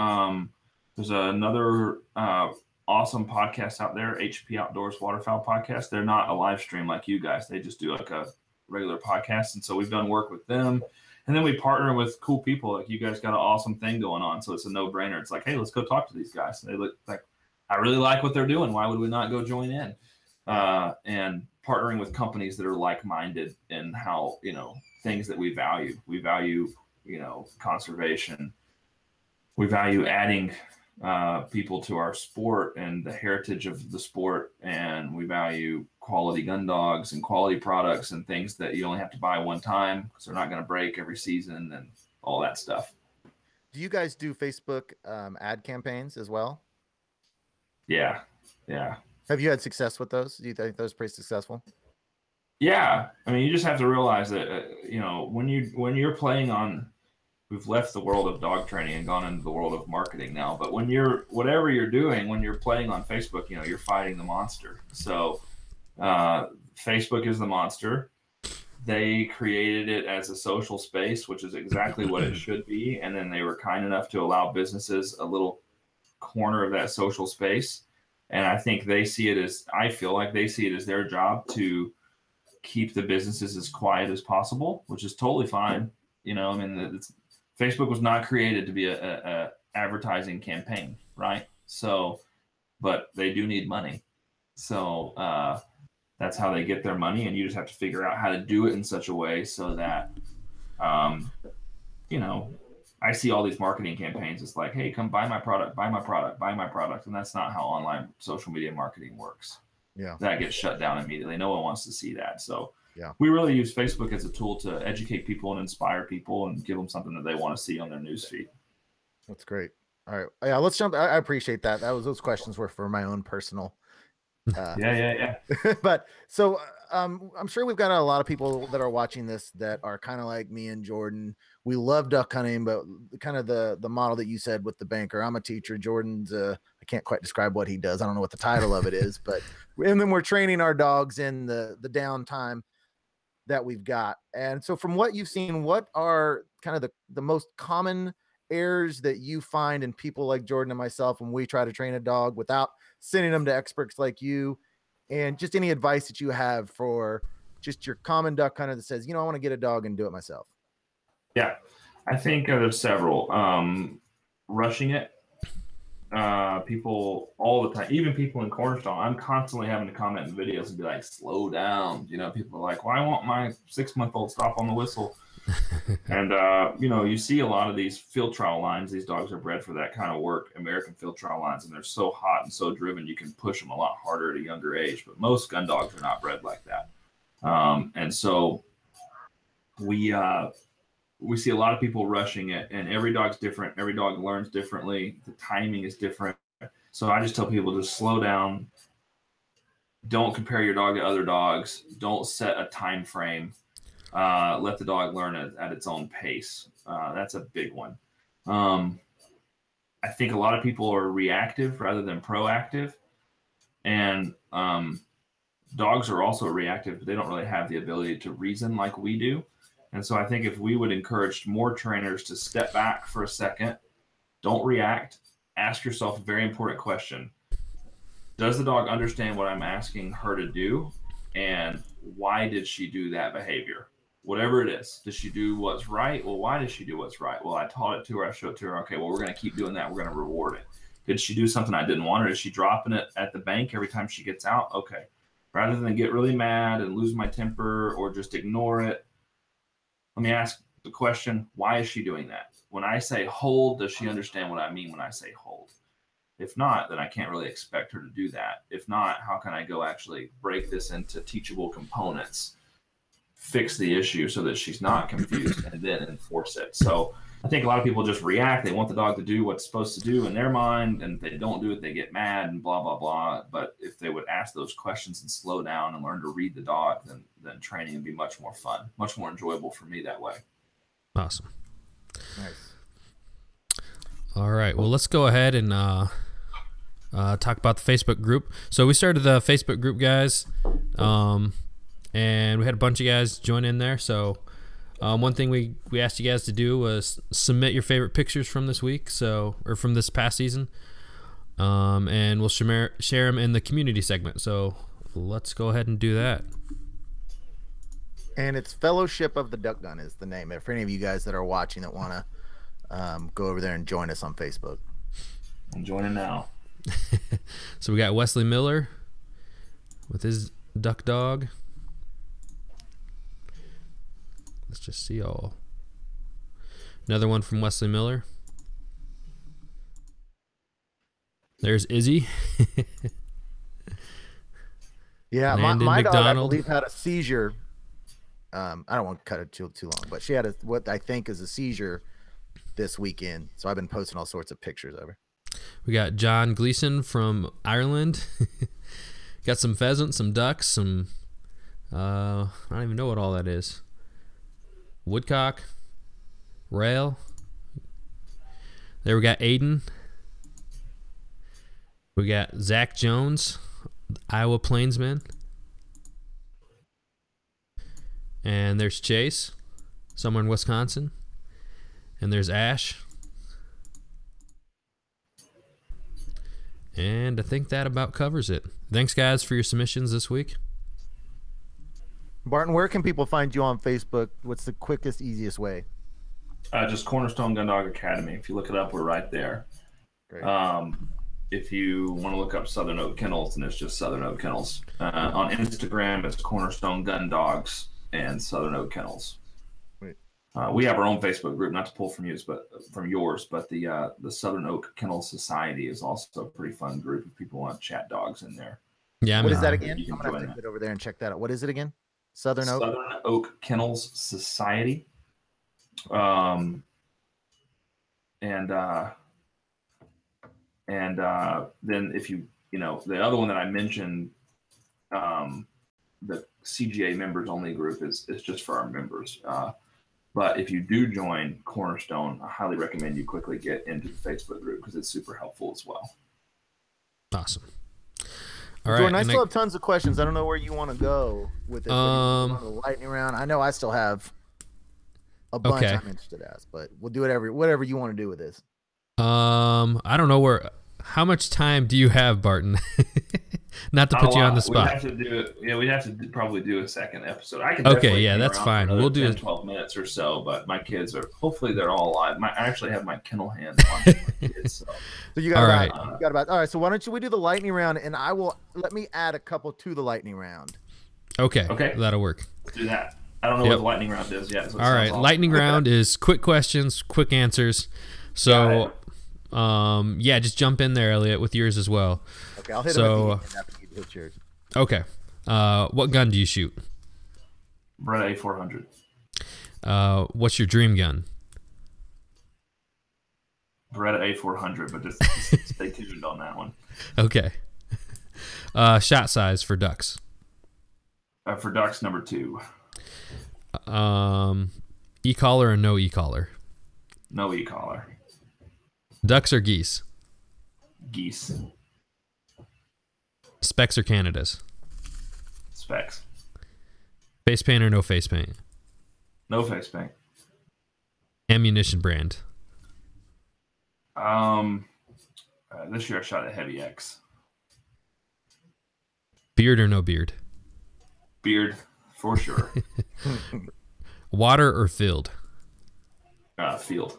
there's another awesome podcast out there, HP Outdoors Waterfowl Podcast. They're not a live stream like you guys. They just do like a regular podcast. And so we've done work with them. And then we partner with cool people. Like you guys got an awesome thing going on. So it's a no-brainer. It's like, hey, let's go talk to these guys. And they look like, I really like what they're doing. Why would we not go join in? And partnering with companies that are like-minded in how, you know, things that we value. We value, you know, conservation. We value adding people to our sport and the heritage of the sport. And we value quality gun dogs and quality products and things that you only have to buy one time because they're not going to break every season and all that stuff. Do you guys do Facebook ad campaigns as well? Yeah. Have you had success with those? Do you think those are pretty successful? Yeah. I mean, you just have to realize that, you know, when you're playing on, we've left the world of dog training and gone into the world of marketing now, but when whatever you're doing, when you're playing on Facebook, you know, you're fighting the monster. So Facebook is the monster. They created it as a social space, which is exactly what it should be. And then they were kind enough to allow businesses a little corner of that social space. And I think I feel like they see it as their job to keep the businesses as quiet as possible, which is totally fine. You know, I mean, Facebook was not created to be a advertising campaign, right? So, but they do need money. So that's how they get their money. And you just have to figure out how to do it in such a way so that, you know, I see all these marketing campaigns. It's like, hey, come buy my product, buy my product, buy my product. And that's not how online social media marketing works. Yeah. That gets shut down immediately. No one wants to see that. So yeah, we really use Facebook as a tool to educate people and inspire people and give them something that they want to see on their newsfeed. That's great. All right. Yeah, let's jump. I appreciate that. Those questions were for my own personal. Yeah. But so I'm sure we've got a lot of people that are watching this that are kind of like me and Jordan. We love duck hunting, but kind of the model that you said with the banker. I'm a teacher. Jordan's I can't quite describe what he does. I don't know what the title of it is, but and then we're training our dogs in the downtime that we've got. And so from what you've seen, what are kind of the most common errors that you find in people like Jordan and myself when we try to train a dog without sending them to experts like you? And just any advice that you have for just your common duck hunter that says, you know, I want to get a dog and do it myself. Yeah, I think there's several. Rushing it. People all the time, even people in Cornerstone, I'm constantly having to comment in videos and be like, slow down. You know, people are like, why won't my 6-month-old stop on the whistle? And, you know, you see a lot of these field trial lines. These dogs are bred for that kind of work, American field trial lines, and they're so hot and so driven, you can push them a lot harder at a younger age. But most gun dogs are not bred like that. And so we see a lot of people rushing it, and every dog's different. Every dog learns differently. The timing is different. So I just tell people to slow down. Don't compare your dog to other dogs. Don't set a time frame. Let the dog learn at its own pace. That's a big one. I think a lot of people are reactive rather than proactive. And dogs are also reactive, but they don't really have the ability to reason like we do. And so I think if we would encourage more trainers to step back for a second, don't react, ask yourself a very important question. Does the dog understand what I'm asking her to do? And why did she do that behavior? Whatever it is. Does she do what's right? Well, why does she do what's right? Well, I taught it to her. I showed it to her. Okay, well, we're going to keep doing that. We're going to reward it. Did she do something I didn't want her? Is she dropping it at the bank every time she gets out? Okay. Rather than get really mad and lose my temper or just ignore it, let me ask the question, why is she doing that? When I say hold, does she understand what I mean when I say hold? If not, then I can't really expect her to do that. If not, how can I go actually break this into teachable components, fix the issue so that she's not confused, and then enforce it? So I think a lot of people just react. They want the dog to do what's supposed to do in their mind, and if they don't do it, they get mad and blah, blah, blah. But if they would ask those questions and slow down and learn to read the dog, then training would be much more fun, much more enjoyable for me that way. Awesome. Nice. All right. Well, let's go ahead and talk about the Facebook group. So we started the Facebook group, guys, and we had a bunch of guys join in there. So one thing we asked you guys to do was submit your favorite pictures from this week, or from this past season, and we'll share them in the community segment. So let's go ahead and do that. And it's Fellowship of the Duck Gun is the name. For any of you guys that are watching that want to go over there and join us on Facebook. I'm joining now. So we got Wesley Miller with his duck dog. Let's just see all. Another one from Wesley Miller. There's Izzy. Yeah, Landon my dog, I McDonald. believe, had a seizure. I don't want to cut it too long, but she had what I think is a seizure this weekend. So I've been posting all sorts of pictures of her. We got John Gleason from Ireland. Got some pheasants, some ducks, some I don't even know what all that is. Woodcock, rail. There we got Aiden. We got Zach Jones, Iowa Plainsman. And there's Chase, somewhere in Wisconsin. And there's Ash. And I think that about covers it. Thanks, guys, for your submissions this week. Barton, where can people find you on Facebook? What's the quickest, easiest way? Just Cornerstone Gundog Academy. If you look it up, we're right there. Great. If you want to look up Southern Oak Kennels, then it's just Southern Oak Kennels. On Instagram, it's Cornerstone Gun Dogs and Southern Oak Kennels. Wait. We have our own Facebook group, not to pull from yours, but the Southern Oak Kennel Society is also a pretty fun group if people want to chat dogs in there. Yeah, What is that again? You I'm can going to have join to get over there and check that out. What is it again? Southern Oak? Southern Oak Kennels Society. Then if the other one that I mentioned, the CGA members only group is just for our members. But if you do join Cornerstone, I highly recommend you quickly get into the Facebook group because it's super helpful as well. Awesome. All right. Jordan, I still have tons of questions. I don't know where you want to go with this. On the lightning round. I know I still have a bunch I'm interested in, but we'll do whatever you want to do with this. I don't know how much time do you have, Barton? Not to put you on the spot. We'd have to do it. Yeah, we'd have to probably do a second episode. I can. Okay, yeah, that's fine. We'll do 12 minutes or so. But my kids hopefully they're all alive. I actually have my kennel hand on my kids. So you got about. All right. So why don't we do the lightning round, and let me add a couple to the lightning round. Okay. That'll work. Let's do that. I don't know what the lightning round is yet. So all right. awesome. Lightning round is quick questions, quick answers. So, just jump in there, Elliot, with yours as well. Okay, I'll hit it after you hit yours. Okay. What gun do you shoot? Beretta A400. What's your dream gun? Beretta A400, but just stay tuned on that one. Okay. Shot size for ducks? For ducks, number 2. E-collar or no e-collar? No e-collar. Ducks or geese? Geese. Specs or Canadas? Specs. Face paint or no face paint? No face paint. Ammunition brand? This year I shot a Heavy X. Beard or no beard? Beard, for sure. Water or field? Field.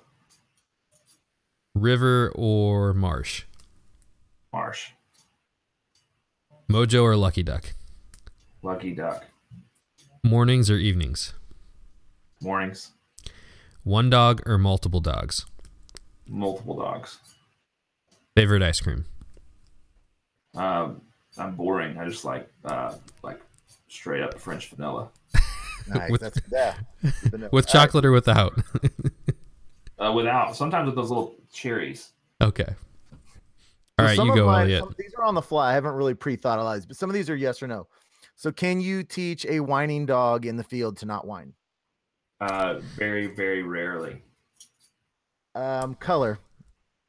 River or marsh? Marsh. Mojo or Lucky Duck? Lucky Duck. Mornings or evenings? Mornings. One dog or multiple dogs? Multiple dogs. Favorite ice cream? I'm boring. I just like straight up French vanilla. Nice. With- That's With chocolate or without? Without, sometimes with those little cherries. Okay. All right, some you of go, mine, Elliot. these are on the fly. I haven't really pre-thoughtalized, but some of these are yes or no. So can you teach a whining dog in the field to not whine? Very, very rarely. Color.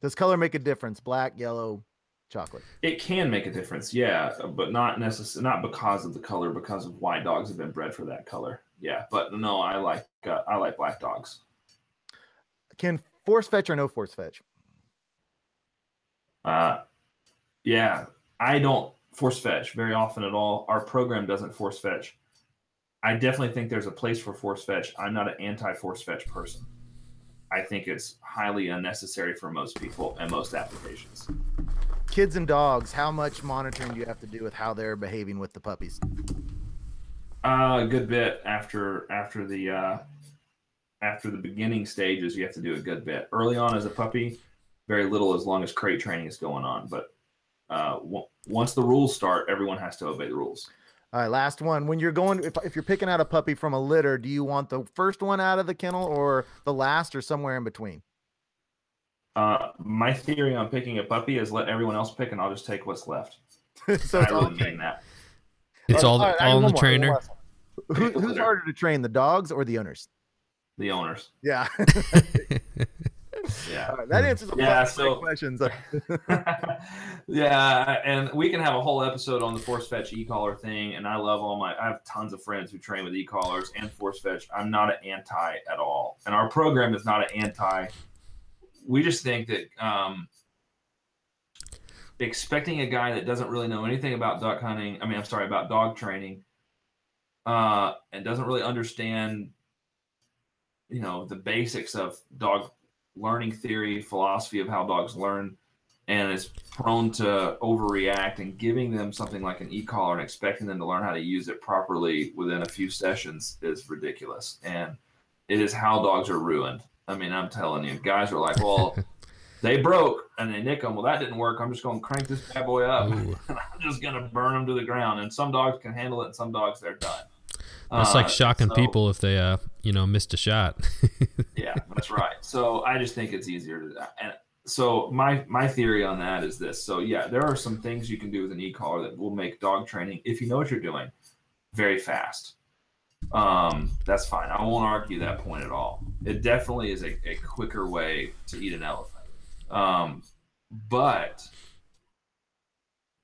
Does color make a difference? Black, yellow, chocolate. It can make a difference, yeah, but not not because of the color, because of why dogs have been bred for that color. Yeah, but no, I like black dogs. Can force fetch or no force fetch? Yeah, I don't force fetch very often at all. Our program doesn't force fetch. I definitely think there's a place for force fetch. I'm not an anti-force fetch person. I think it's highly unnecessary for most people and most applications. Kids and dogs, how much monitoring do you have to do with how they're behaving with the puppies? A good bit after the beginning stages. You have to do a good bit early on as a puppy. Very little, as long as crate training is going on. But once the rules start, everyone has to obey the rules. All right, last one. When you're going, if you're picking out a puppy from a litter, do you want the first one out of the kennel or the last or somewhere in between? My theory on picking a puppy is let everyone else pick, and I'll just take what's left. So I really mean that. It's all on the trainer. Who's harder to train, the dogs or the owners? The owners. Yeah. Yeah. Right, that answers a lot of questions. Yeah, and we can have a whole episode on the force fetch e-collar thing, and I have tons of friends who train with e-collars and force fetch. I'm not an anti at all, and our program is not an anti. We just think that expecting a guy that doesn't really know anything about about dog training, and doesn't really understand, the basics of dog learning theory, philosophy of how dogs learn, and is prone to overreact, and giving them something like an e-collar and expecting them to learn how to use it properly within a few sessions is ridiculous. And it is how dogs are ruined. I mean, I'm telling you, guys are like, well, they broke and they nick them. Well, that didn't work. I'm just going to crank this bad boy up and I'm just going to burn them to the ground. And some dogs can handle it, and some dogs, they're done. It's like shocking people if they, missed a shot. Yeah, that's right. So I just think it's easier to do that. And so my theory on that is this. So yeah, there are some things you can do with an e-collar that will make dog training, if you know what you're doing, very fast. That's fine. I won't argue that point at all. It definitely is a quicker way to eat an elephant. But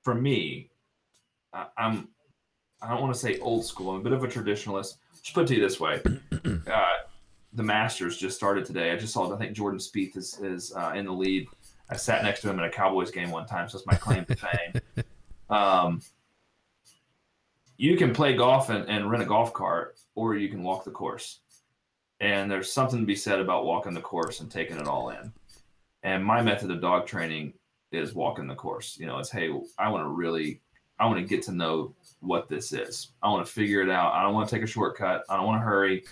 for me, I don't want to say old school. I'm a bit of a traditionalist. Just put it to you this way. The Masters just started today. I just saw, I think Jordan Spieth is in the lead. I sat next to him in a Cowboys game one time, so it's my claim to fame. You can play golf and rent a golf cart, or you can walk the course. And there's something to be said about walking the course and taking it all in. And my method of dog training is walking the course. It's, hey, I want to get to know what this is. I want to figure it out. I don't want to take a shortcut. I don't want to hurry.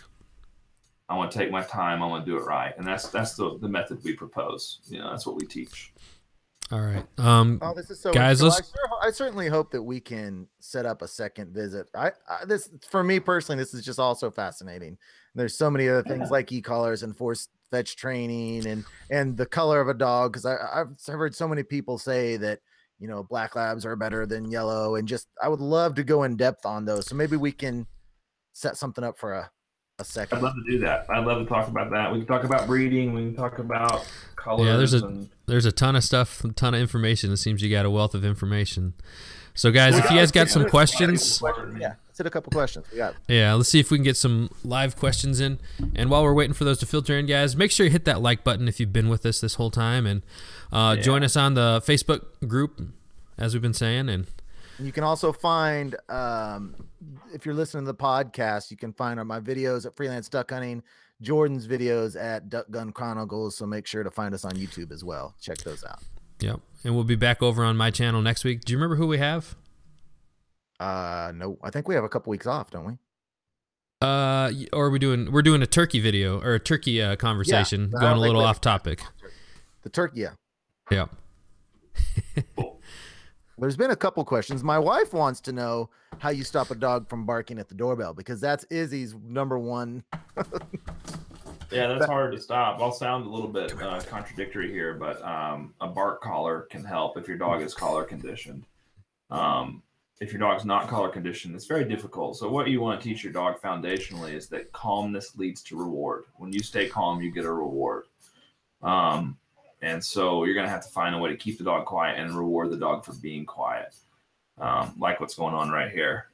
I want to take my time. I want to do it right. And that's the method we propose. That's what we teach. All right. This is so guys, I certainly hope that we can set up a second visit. This, for me personally, this is just also fascinating. There's so many other things like e-collars and force fetch training and the color of a dog. Cause I've heard so many people say that, black labs are better than yellow, and I would love to go in depth on those. So maybe we can set something up for a second. I'd love to do that. I'd love to talk about that. We can talk about breeding. We can talk about colors. Yeah, there's a ton of stuff, a ton of information. It seems you got a wealth of information. So guys, if you guys got some questions, let's hit a couple questions. Let's see if we can get some live questions in. And while we're waiting for those to filter in, guys, make sure you hit that like button if you've been with us this whole time, and join us on the Facebook group, as we've been saying. And you can also find, if you're listening to the podcast, you can find my videos at Freelance Duck Hunting, Jordan's videos at Duck Gun Chronicles. So make sure to find us on YouTube as well. Check those out. Yep. And we'll be back over on my channel next week. Do you remember who we have? No, I think we have a couple weeks off, don't we? Or we're doing a turkey video or a turkey conversation, going a little off topic. The turkey, yeah. Yeah. There's been a couple questions. My wife wants to know how you stop a dog from barking at the doorbell, because that's Izzy's number one. Yeah, that's hard to stop. I'll sound a little bit contradictory here, but a bark collar can help if your dog is collar conditioned. If your dog's not collar conditioned, it's very difficult. So what you want to teach your dog foundationally is that calmness leads to reward. When you stay calm, you get a reward. And so you're going to have to find a way to keep the dog quiet and reward the dog for being quiet, like what's going on right here.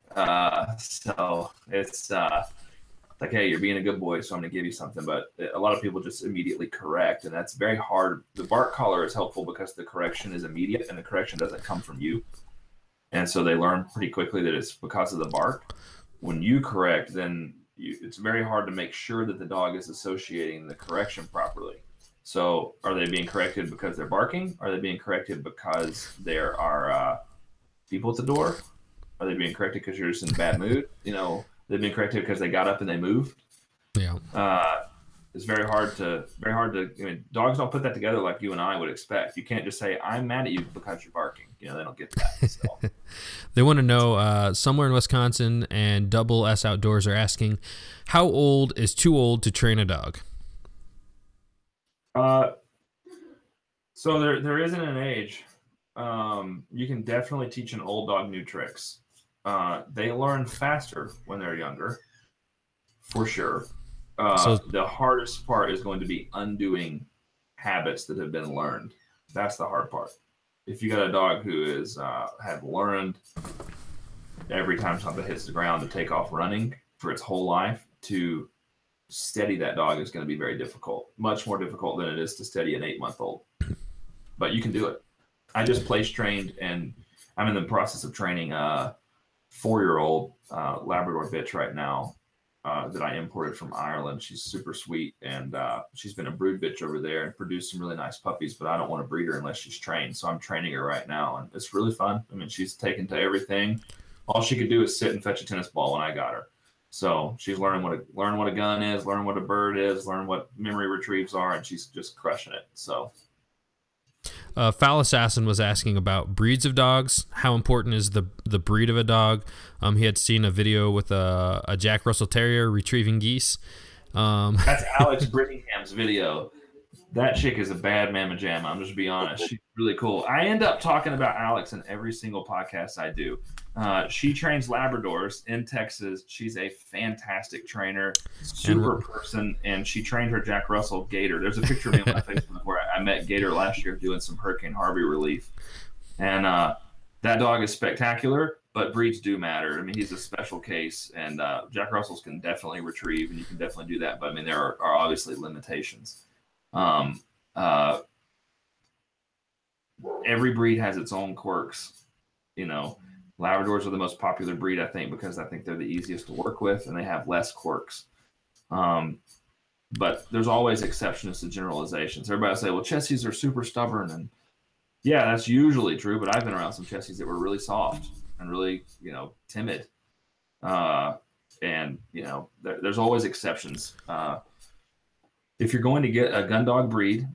So it's like, hey, you're being a good boy, so I'm going to give you something. But a lot of people just immediately correct, and that's very hard. The bark collar is helpful because the correction is immediate, and the correction doesn't come from you. And so they learn pretty quickly that it's because of the bark. When you correct, then it's very hard to make sure that the dog is associating the correction properly. So are they being corrected because they're barking? Are they being corrected because there are people at the door? Are they being corrected because you're just in a bad mood? They've been corrected because they got up and they moved. Yeah. It's very hard to. Dogs don't put that together like you and I would expect. You can't just say, "I'm mad at you because you're barking." They don't get that. So. They want to know somewhere in Wisconsin, and Double S Outdoors are asking, how old is too old to train a dog? So there isn't an age. You can definitely teach an old dog new tricks. They learn faster when they're younger, for sure. So the hardest part is going to be undoing habits that have been learned. That's the hard part. If you got a dog who is have learned every time something hits the ground to take off running for its whole life, to steady that dog is going to be very difficult. Much more difficult than it is to steady an 8-month-old. But you can do it. I just place trained, and I'm in the process of training a 4-year-old Labrador bitch right now that I imported from Ireland. She's super sweet, and she's been a brood bitch over there and produced some really nice puppies, but I don't want to breed her unless she's trained. So I'm training her right now, and it's really fun. I mean, she's taken to everything. All she could do is sit and fetch a tennis ball when I got her. So she's learning what a gun is, learning what a bird is, learning what memory retrieves are, and she's just crushing it. So. Foul Assassin was asking about breeds of dogs. How important is the breed of a dog? He had seen a video with a Jack Russell Terrier retrieving geese. That's Alex Brittingham's video. That chick is a bad mamma jamma. I'm just be honest. She's really cool. I end up talking about Alex in every single podcast I do. She trains Labradors in Texas. She's a fantastic trainer, super person, and she trained her Jack Russell Gator. There's a picture of me on my Facebook where I met Gator last year doing some Hurricane Harvey relief. And that dog is spectacular, but breeds do matter. I mean, he's a special case, and Jack Russells can definitely retrieve, and you can definitely do that. But, I mean, there are obviously limitations. Every breed has its own quirks. Labradors are the most popular breed, I think, because I think they're the easiest to work with and they have less quirks. But there's always exceptions to generalizations. Everybody will say, well, Chessies are super stubborn. And yeah, that's usually true, but I've been around some Chessies that were really soft and really, timid. There's always exceptions. If you're going to get a Gundog breed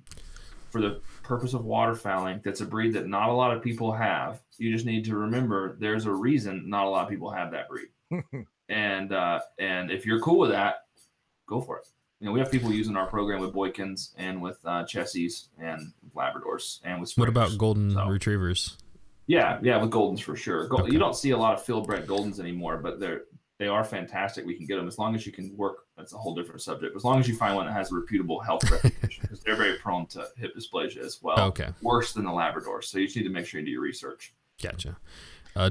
for the purpose of waterfowling, that's a breed that not a lot of people have. You just need to remember there's a reason not a lot of people have that breed. And if you're cool with that, go for it. We have people using our program with Boykins and with Chessies and Labradors and with Sprinters. What about golden retrievers? Yeah, with Goldens for sure. Okay. You don't see a lot of field-bred Goldens anymore, but they are fantastic. We can get them as long as you can work. That's a whole different subject. As long as you find one that has a reputable health reputation, because they're very prone to hip dysplasia as well. Okay. Worse than the Labrador. So you just need to make sure you do your research. Gotcha.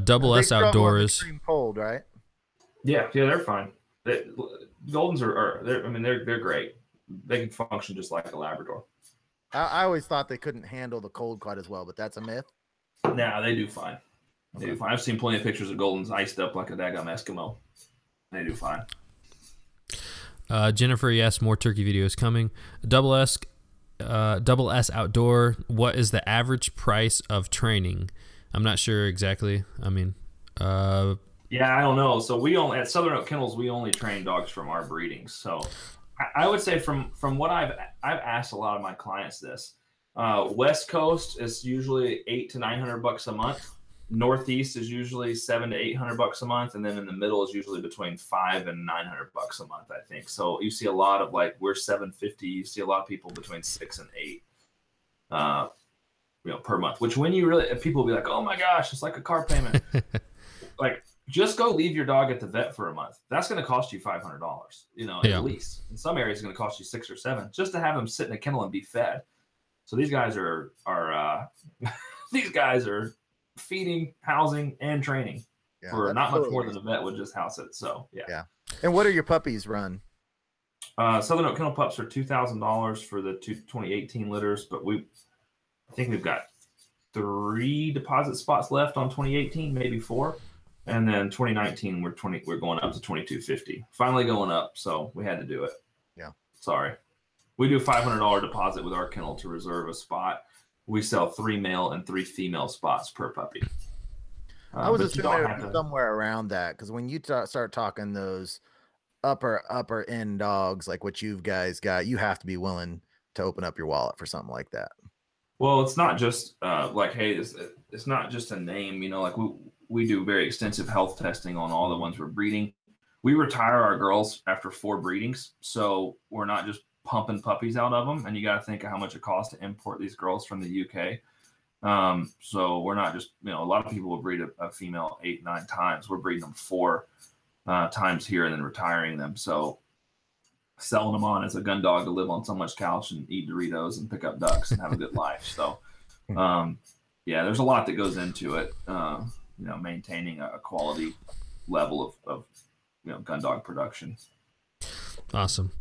Double S Outdoors. Cold, right? Yeah, they're fine. Goldens they're great. They can function just like a Labrador. I always thought they couldn't handle the cold quite as well, but that's a myth. Nah, they do fine. They do fine. I've seen plenty of pictures of Goldens iced up like a daggum Eskimo. They do fine. Jennifer, yes, more turkey videos coming. Double S Outdoor. What is the average price of training? I'm not sure exactly. I mean, yeah, I don't know. So we only at Southern Oak Kennels we only train dogs from our breedings. So I would say from what I've asked a lot of my clients this. West Coast is usually $800 to $900 a month. Northeast is usually $700 to $800 a month, and then in the middle is usually between $500 and $900 a month, I think. So you see a lot of like we're $750. You see a lot of people between $600 and $800, per month. Which when you really people will be like, oh my gosh, it's like a car payment. Like just go leave your dog at the vet for a month. That's going to cost you $500, at least. In some areas, it's going to cost you $600 or $700 just to have them sit in a kennel and be fed. So these guys are these guys are feeding, housing, and training for not much more than a vet would just house it. So yeah. And what are your puppies run? Southern Oak Kennel pups are $2,000 for the 2018 litters, but I think we've got 3 deposit spots left on 2018, maybe 4. And then 2019, we're going up to $2,250. Finally going up, so we had to do it. Yeah. Sorry. We do a $500 deposit with our kennel to reserve a spot. We sell 3 male and 3 female spots per puppy. I was assuming somewhere around that, because when you start talking those upper end dogs like what you guys got, you have to be willing to open up your wallet for something like that. Well, it's not just it's not just a name, like we do very extensive health testing on all the ones we're breeding. We retire our girls after 4 breedings, so we're not just pumping puppies out of them. And you got to think of how much it costs to import these girls from the UK. So we're not just, a lot of people will breed a female 8-9 times. We're breeding them 4 times here and then retiring them. So selling them on as a gun dog to live on someone's couch and eat Doritos and pick up ducks and have a good life. So, there's a lot that goes into it. Maintaining a quality level of gun dog production. Awesome.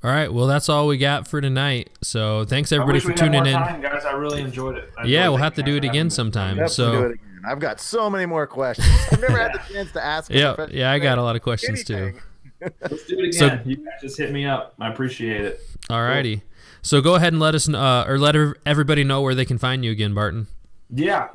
All right. Well, that's all we got for tonight. So thanks everybody for tuning in. Guys, I really enjoyed it. We'll have to do it again sometime. I've got so many more questions. I've never had the chance to ask. I got a lot of questions too. Let's do it again. You guys just hit me up. I appreciate it. All righty. So go ahead and let us or let everybody know where they can find you again, Barton. Yeah.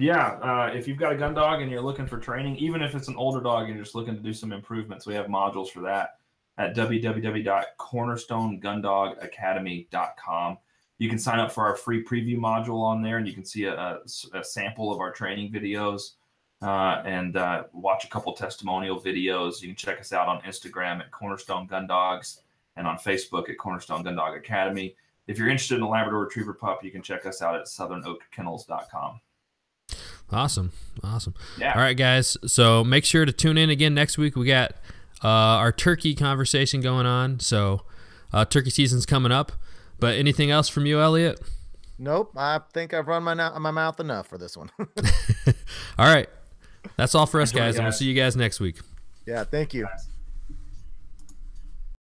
If you've got a gun dog and you're looking for training, even if it's an older dog and you're just looking to do some improvements, we have modules for that at www.cornerstonegundogacademy.com. You can sign up for our free preview module on there, and you can see a sample of our training videos and watch a couple testimonial videos. You can check us out on Instagram at Cornerstone Gun Dogs and on Facebook at Cornerstone Gun Dog Academy. If you're interested in a Labrador Retriever pup, you can check us out at southernoakkennels.com. Awesome. Yeah. All right, guys. So make sure to tune in again next week. We got our turkey conversation going on. So turkey season's coming up. But anything else from you, Elliot? Nope. I think I've run my mouth enough for this one. All right. That's all for us, guys. And we'll see you guys next week. Yeah. Thank you. Nice.